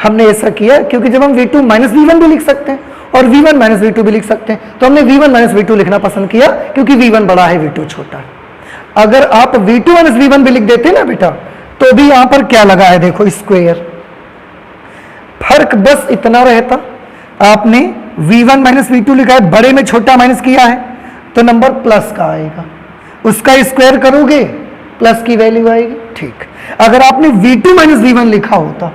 हमने ऐसा किया, क्योंकि जब हम v2 माइनस v1 भी लिख सकते हैं और v1 माइनस v2 भी लिख सकते हैं, तो हमने v1 माइनस v2 लिखना पसंद किया, क्योंकि v1 बड़ा है v2 छोटा है। अगर आप v2 माइनस v1 भी लिख देते ना बेटा, तो भी यहां पर क्या लगा है? देखो स्क्वायर। फर्क बस इतना रहता, आपने v1 माइनस v2 लिखा है, बड़े में छोटा माइनस किया है तो नंबर प्लस का आएगा, उसका स्क्वायर करोगे प्लस की वैल्यू आएगी। ठीक, अगर आपने v2 माइनस v1 लिखा होता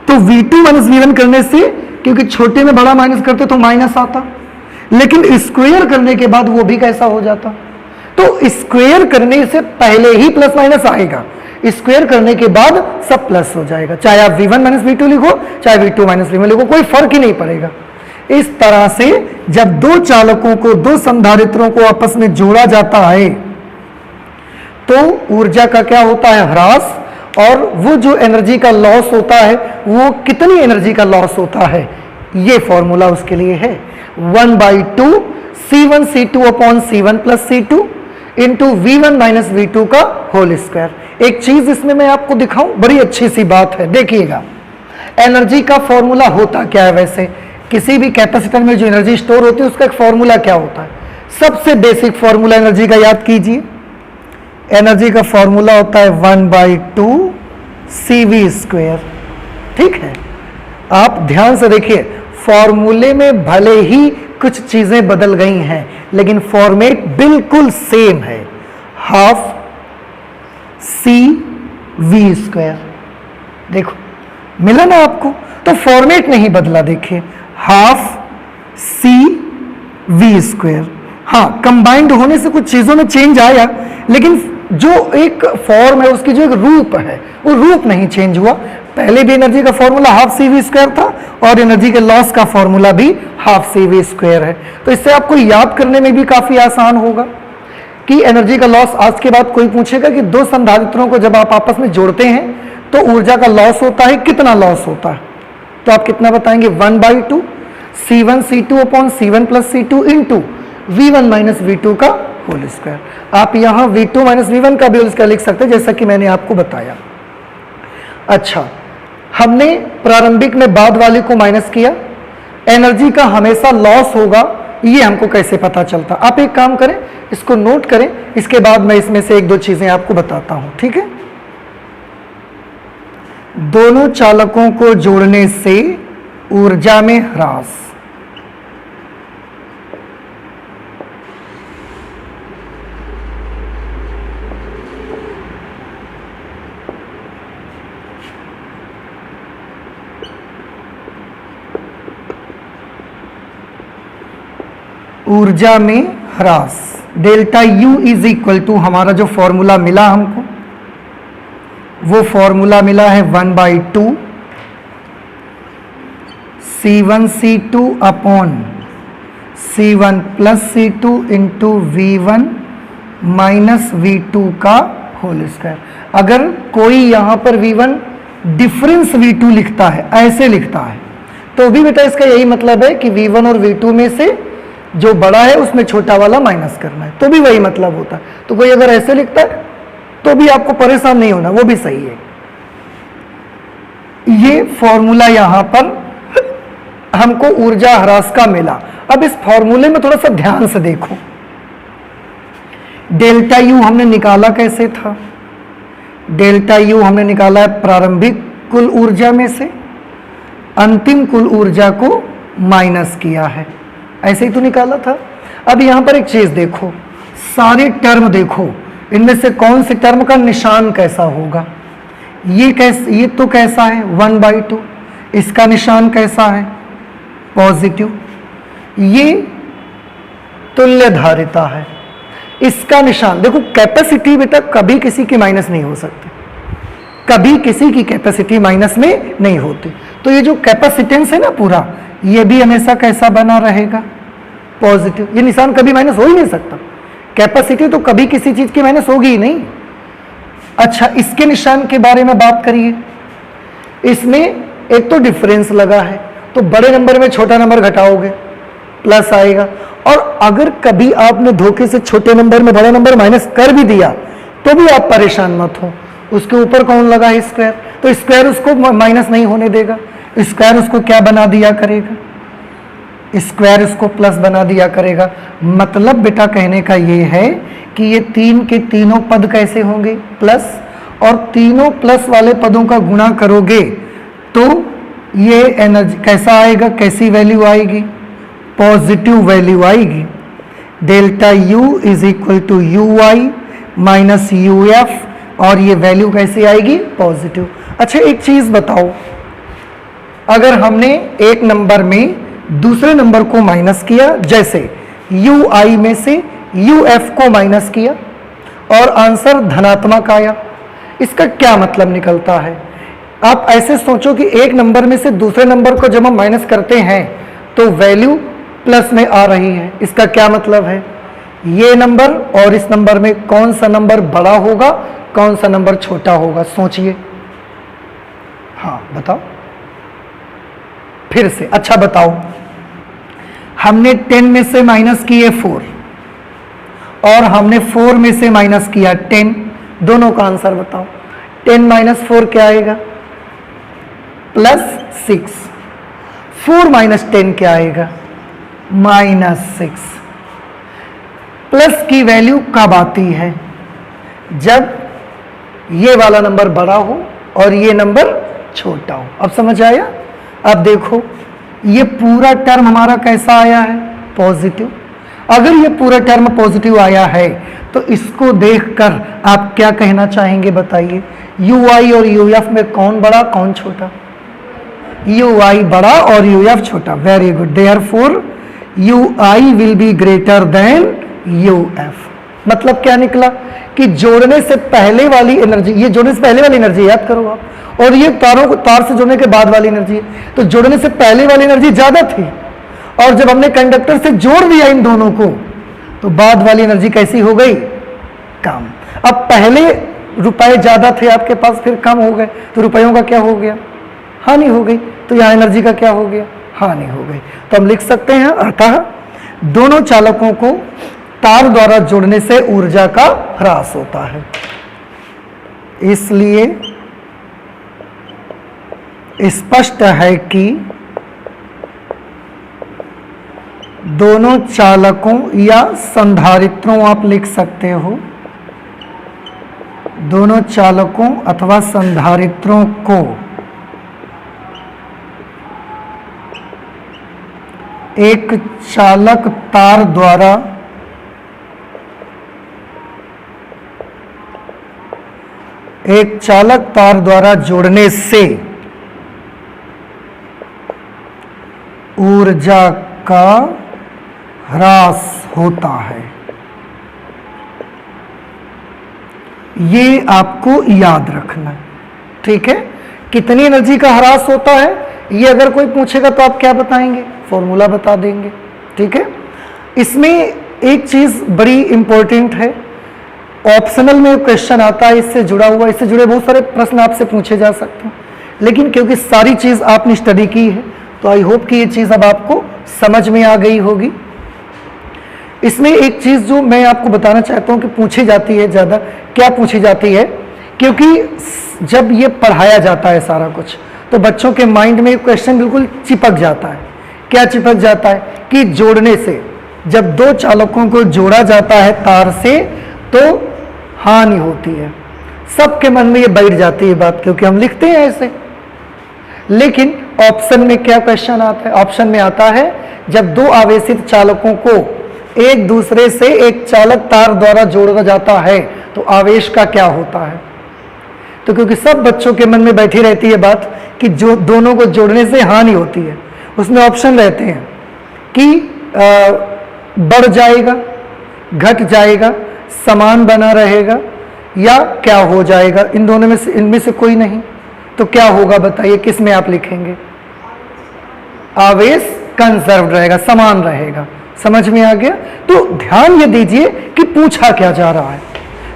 तो v2 माइनस v1 करने से, क्योंकि छोटे में बड़ा माइनस करते तो माइनस आता, लेकिन स्क्वायर करने के बाद वो भी कैसा हो जाता? तो स्क्वायर करने से पहले ही प्लस माइनस आएगा, स्क्वायर करने के बाद सब प्लस हो जाएगा। चाहे आप v1 माइनस v2 लिखो, चाहे v2 माइनस v1 लिखो, कोई फर्क ही नहीं पड़ेगा। इस तरह से जब दो चालकों को, दो संधारित्रों को आपस में जोड़ा जाता है तो ऊर्जा का क्या होता है? ह्रास। और वो जो एनर्जी का लॉस होता है, वो कितनी एनर्जी का लॉस होता है? ये फॉर्मूला उसके लिए है 1/2 C1 C2 upon C1 plus C2 into V1 minus V2 का होल स्क्वायर। एक चीज इसमें मैं आपको दिखाऊं, बड़ी अच्छी सी बात है, देखिएगा। एनर्जी का फॉर्मूला होता क्या है? वैसे किसी भी कैपेसिटर में जो एनर्जी स्टोर होती है उसका एक फॉर्मूला क्या होता है? सबसे बेसिक फॉर्मूला एनर्जी का याद कीजिए। एनर्जी का फॉर्मूला होता है 1/2 CV स्क्वायर। ठीक है, आप ध्यान से देखिए, फॉर्मूले में भले ही कुछ चीजें बदल गई हैं, लेकिन फॉर्मेट बिल्कुल सेम है, हाफ CV स्क्वायर। देखो मिला ना आपको? तो फॉर्मेट नहीं बदला, देखिए हाफ CV स्क्वायर। हाँ, कंबाइंड होने से कुछ चीजों में चेंज आया, लेकिन जो एक फॉर्म है उसकी जो एक रूप है वो रूप नहीं चेंज हुआ। पहले भी एनर्जी का formula half C V square था और एनर्जी के लॉस का फॉर्मूला भी हाफ सी वी स्क्वायर है। तो इससे आपको याद करने में भी काफी आसान होगा कि एनर्जी का लॉस। आज के बाद कोई पूछेगा कि दो संधारित्रों को जब आप आपस में जोड़ते हैं तो ऊर्जा का लॉस होता है, कितना लॉस होता है, तो आप कितना बताएंगे? 1/2 C1 C2 upon C1 plus C2 into V1 minus V2 का होल स्क्वायर। आप यहां V2 माइनस V1 का भी होल स्क्वायर लिख सकते हैं जैसा कि मैंने आपको बताया। अच्छा, हमने प्रारंभिक में बाद वाले को माइनस किया, एनर्जी का हमेशा लॉस होगा, ये हमको कैसे पता चलता? आप एक काम करें, इसको नोट करें, इसके बाद मैं इसमें से एक दो चीजें आपको बताता हूं, ठीक है? दोनों चालकों को जोड़ने से ऊर्जा में ह्रास। ऊर्जा में ह्रास, delta U is equal to, हमारा जो फॉर्मूला मिला हमको वो फॉर्मूला मिला है 1/2 C1 C2 upon C1 plus C2 into V1 minus V2 का होल स्क्वायर। अगर कोई यहां पर V1 डिफरेंस V2 लिखता है, ऐसे लिखता है, तो भी बेटा इसका यही मतलब है कि V1 और V2 में से जो बड़ा है उसमें छोटा वाला माइनस करना है, तो भी वही मतलब होता है। तो कोई अगर ऐसे लिखता है तो भी आपको परेशान नहीं होना, वो भी सही है। ये फॉर्मूला यहां पर हमको ऊर्जा ह्रास का मिला। अब इस फॉर्मूले में थोड़ा सा ध्यान से देखो, डेल्टा U हमने निकाला कैसे था? डेल्टा U हमने निकाला है प्रारंभिक कुल ऊर्जा में से अंतिम कुल ऊर्जा को माइनस किया है, ऐसे ही तो निकाला था। अब यहां पर एक चीज देखो, सारे टर्म देखो, इनमें से कौन से टर्म का निशान कैसा होगा? ये तो कैसा है 1/2, इसका निशान कैसा है? पॉजिटिव। ये तुल्य धारिता है, इसका निशान देखो। कैपेसिटी बेटा कभी किसी की माइनस नहीं हो सकती, कभी किसी की कैपेसिटी माइनस में नहीं होती। तो ये जो कैपेसिटेंस है ना पूरा, ये भी हमेशा कैसा बना रहेगा? पॉजिटिव। ये निशान कभी माइनस हो ही नहीं सकता। कैपेसिटी तो कभी किसी चीज की माइनस होगी ही नहीं। अच्छा, इसके निशान के बारे में बात करिए। इसमें एक तो डिफरेंस लगा है, तो बड़े नंबर में छोटा नंबर घटाओगे प्लस आएगा, और अगर कभी आपने धोखे से छोटे नंबर में बड़ा नंबर माइनस कर भी दिया तो भी आप परेशान मत हो। उसके ऊपर कौन लगा है? स्क्वायर। तो स्क्वायर उसको माइनस नहीं होने देगा, स्क्वायर उसको क्या बना दिया करेगा? स्क्वायर उसको प्लस बना दिया करेगा। मतलब बेटा कहने का ये है कि ये तीन के तीनों पद कैसे होंगे? प्लस, और तीनों प्लस वाले पदों का गुणा करोगे तो ये एनर्जी कैसा आएगा? कैसी वैल्यू आएगी? पॉजिटिव वैल्यू आएगी। Delta U is equal to UI minus UF, और ये वैल्यू कैसी आएगी? पॉजिटिव। अच्छा, एक चीज बताओ, अगर हमने एक नंबर में दूसरे नंबर को माइनस किया, जैसे UI में से UF को माइनस किया और आंसर धनात्मक आया, इसका क्या मतलब निकलता है? आप ऐसे सोचो कि एक नंबर में से दूसरे नंबर को जब हम माइनस करते हैं तो वैल्यू प्लस में आ रही है, इसका क्या मतलब है? ये नंबर और इस नंबर में कौन सा नंबर बड़ा होगा, कौन सा नंबर छोटा होगा? सोचिए। हाँ बताओ फिर से। अच्छा बताओ, हमने 10 में से माइनस किए 4 और हमने 4 में से माइनस किया 10, दोनों का आंसर बताओ। 10 माइनस 4 क्या आएगा? +6। 4 माइनस 10 क्या आएगा? -6। प्लस की वैल्यू कब आती है? जब ये वाला नंबर बड़ा हो और ये नंबर छोटा हो। अब समझ आया? अब देखो, ये पूरा टर्म हमारा कैसा आया है? पॉजिटिव। अगर ये पूरा टर्म पॉजिटिव आया है तो इसको देखकर आप क्या कहना चाहेंगे बताइए? UI और UF में कौन बड़ा कौन छोटा? UI बड़ा और UF छोटा। Very good. Therefore UI will be greater than UF। मतलब क्या निकला कि जोड़ने से पहले वाली एनर्जी, ये जोड़ने से पहले वाली एनर्जी याद करो आप, और ये तार से जोड़ने के बाद वाली एनर्जी है, तो जोड़ने से पहले वाली एनर्जी ज्यादा थी, और जब हमने कंडक्टर से जोड़ दिया इन दोनों को तो बाद वाली एनर्जी कैसी हो गई, कम। अब पहले रुपए ज्यादा थे आपके पास, फिर कम हो गए, तो रुपयों का क्या हो गया, हानि हो गई। तो यहां एनर्जी का क्या हो गया, हानि हो गई। तो हम लिख सकते हैं अतः दोनों चालकों को तार द्वारा जोड़ने से ऊर्जा का ह्रास होता है, इसलिए स्पष्ट है कि दोनों चालकों या संधारित्रों, आप लिख सकते हो, दोनों चालकों अथवा संधारित्रों को एक चालक तार द्वारा जोड़ने से ऊर्जा का ह्रास होता है। ये आपको याद रखना, ठीक है। कितनी एनर्जी का ह्रास होता है ये अगर कोई पूछेगा तो आप क्या बताएंगे, फॉर्मूला बता देंगे, ठीक है। इसमें एक चीज बड़ी इंपॉर्टेंट है, ऑप्शनल में क्वेश्चन आता है इससे जुड़ा हुआ, इससे जुड़े बहुत सारे प्रश्न आपसे पूछे जा सकते हैं, लेकिन क्योंकि सारी चीज आपने स्टडी की है तो आई होप कि ये चीज अब आपको समझ में आ गई होगी। इसमें एक चीज जो मैं आपको बताना चाहता हूं कि पूछी जाती है ज्यादा, क्या पूछी जाती है, क्योंकि जब ये पढ़ाया जाता है सारा कुछ तो बच्चों के माइंड में क्वेश्चन बिल्कुल चिपक जाता है। क्या चिपक जाता है कि जोड़ने से, जब दो चालकों को जोड़ा जाता है तार से तो हानि होती है। सबके मन में ये बैठ जाती है बात, क्योंकि हम लिखते हैं ऐसे। लेकिन ऑप्शन में क्या क्वेश्चन आता है, ऑप्शन में आता है जब दो आवेशित चालकों को एक दूसरे से एक चालक तार द्वारा जोड़ा जाता है तो आवेश का क्या होता है। तो क्योंकि सब बच्चों के मन में बैठी रहती है बात कि जो दोनों को जोड़ने से हानि होती है, उसमें ऑप्शन रहते हैं कि बढ़ जाएगा, घट जाएगा, समान बना रहेगा या क्या हो जाएगा। इन दोनों में से, इनमें से कोई नहीं, तो क्या होगा बताइए, किस में आप लिखेंगे। आवेश कंजर्व रहेगा, समान रहेगा। समझ में आ गया। तो ध्यान ये दीजिए कि पूछा क्या जा रहा है।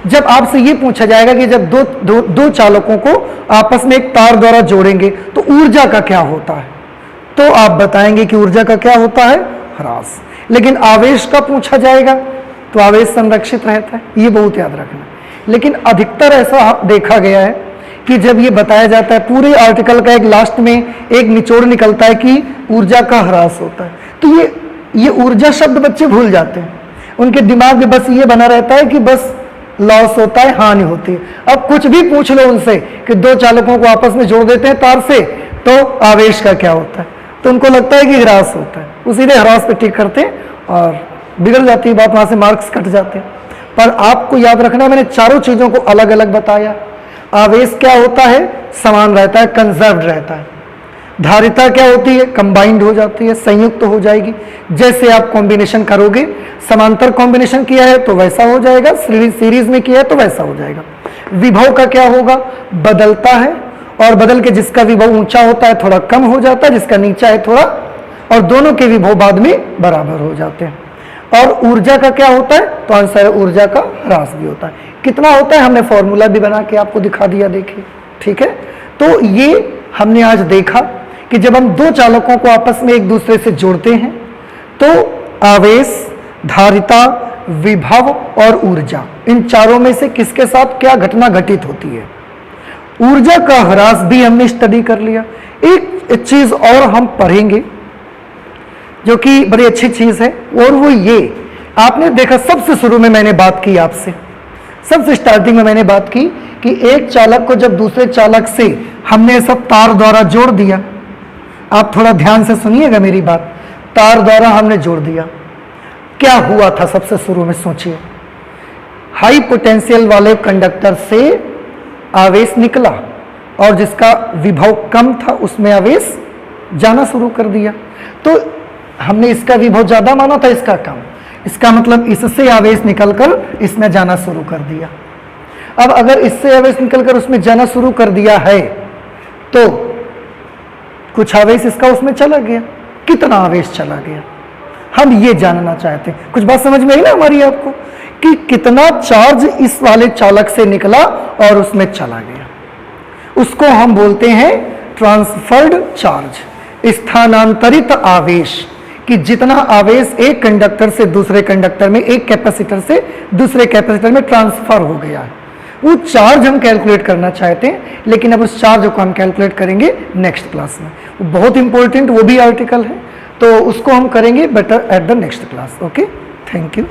जब आपसे ये पूछा जाएगा कि जब दो चालकों को आपस में एक तार द्वारा जोड़ेंगे तो ऊर्जा का क्या होता है, तो आप बताएंगे कि ऊर्जा का क्या होता है, ह्रास। लेकिन आवेश का पूछा जाएगा तो आवेश संरक्षित रहता है, ये बहुत याद रखना। लेकिन अधिकतर ऐसा देखा गया है कि जब ये बताया जाता है, पूरे आर्टिकल का एक लास्ट में एक निचोड़ निकलता है कि ऊर्जा का ह्रास होता है, तो ये ऊर्जा शब्द बच्चे भूल जाते हैं। उनके दिमाग में बस ये बना रहता है कि बस लॉस होता है, हानि होती है। अब कुछ भी पूछ लो उनसे कि दो चालकों को आपस में जोड़ देते हैं तार से तो आवेश का क्या होता है, तो उनको लगता है कि ह्रास होता है, वो सीधे ह्रास पे टिक करते हैं और बिगड़ जाती है बात, वहां से मार्क्स कट जाते हैं। पर आपको याद रखना, मैंने चारों चीजों को अलग अलग बताया। आवेश क्या होता है, समान रहता है, कंजर्व्ड रहता है। धारिता क्या होती है, कंबाइंड हो जाती है, संयुक्त हो जाएगी। जैसे आप कॉम्बिनेशन करोगे, समांतर कॉम्बिनेशन किया है तो वैसा हो जाएगा, सीरीज में किया है तो वैसा हो जाएगा। विभव का क्या होगा, बदलता है, और बदल के जिसका विभव ऊंचा होता है थोड़ा कम हो जाता है, जिसका नीचा है थोड़ा, और दोनों के विभव बाद में बराबर हो जाते हैं। और ऊर्जा का क्या होता है, तो आंसर है ऊर्जा का ह्रास भी होता है। कितना होता है हमने फॉर्मूला भी बना के आपको दिखा दिया, देखिए, ठीक है। तो ये हमने आज देखा कि जब हम दो चालकों को आपस में एक दूसरे से जोड़ते हैं तो आवेश, धारिता, विभव और ऊर्जा, इन चारों में से किसके साथ क्या घटना घटित होती है। ऊर्जा का ह्रास भी हमने स्टडी कर लिया। एक चीज और हम पढ़ेंगे जो कि बड़ी अच्छी चीज है, और वो ये, आपने देखा सबसे शुरू में मैंने बात की आपसे, सबसे स्टार्टिंग में मैंने बात की कि एक चालक को जब दूसरे चालक से हमने सब तार द्वारा जोड़ दिया, आप थोड़ा ध्यान से सुनिएगा मेरी बात, तार द्वारा हमने जोड़ दिया, क्या हुआ था सबसे शुरू में सोचिए। हाई पोटेंशियल वाले कंडक्टर से आवेश निकला और जिसका विभव कम था उसमें आवेश जाना शुरू कर दिया। तो हमने इसका विभव ज्यादा माना था, इसका कम, इसका मतलब इससे आवेश निकलकर इसमें जाना शुरू कर दिया। अब अगर इससे आवेश निकलकर उसमें जाना शुरू कर दिया है तो कुछ आवेश इसका उसमें चला गया, कितना आवेश चला गया हम ये जानना चाहते हैं। कुछ बात समझ में आई ना हमारी आपको, कि कितना चार्ज इस वाले चालक से निकला और उसमें चला गया, उसको हम बोलते हैं ट्रांसफर्ड चार्ज, स्थानांतरित आवेश। कि जितना आवेश एक कंडक्टर से दूसरे कंडक्टर में, एक कैपेसिटर से दूसरे कैपेसिटर में ट्रांसफर हो गया है, वो चार्ज हम कैलकुलेट करना चाहते हैं। लेकिन अब उस चार्ज को हम कैलकुलेट करेंगे नेक्स्ट क्लास में, वो बहुत इंपॉर्टेंट वो भी आर्टिकल है, तो उसको हम करेंगे better at the next class. Okay, thank you.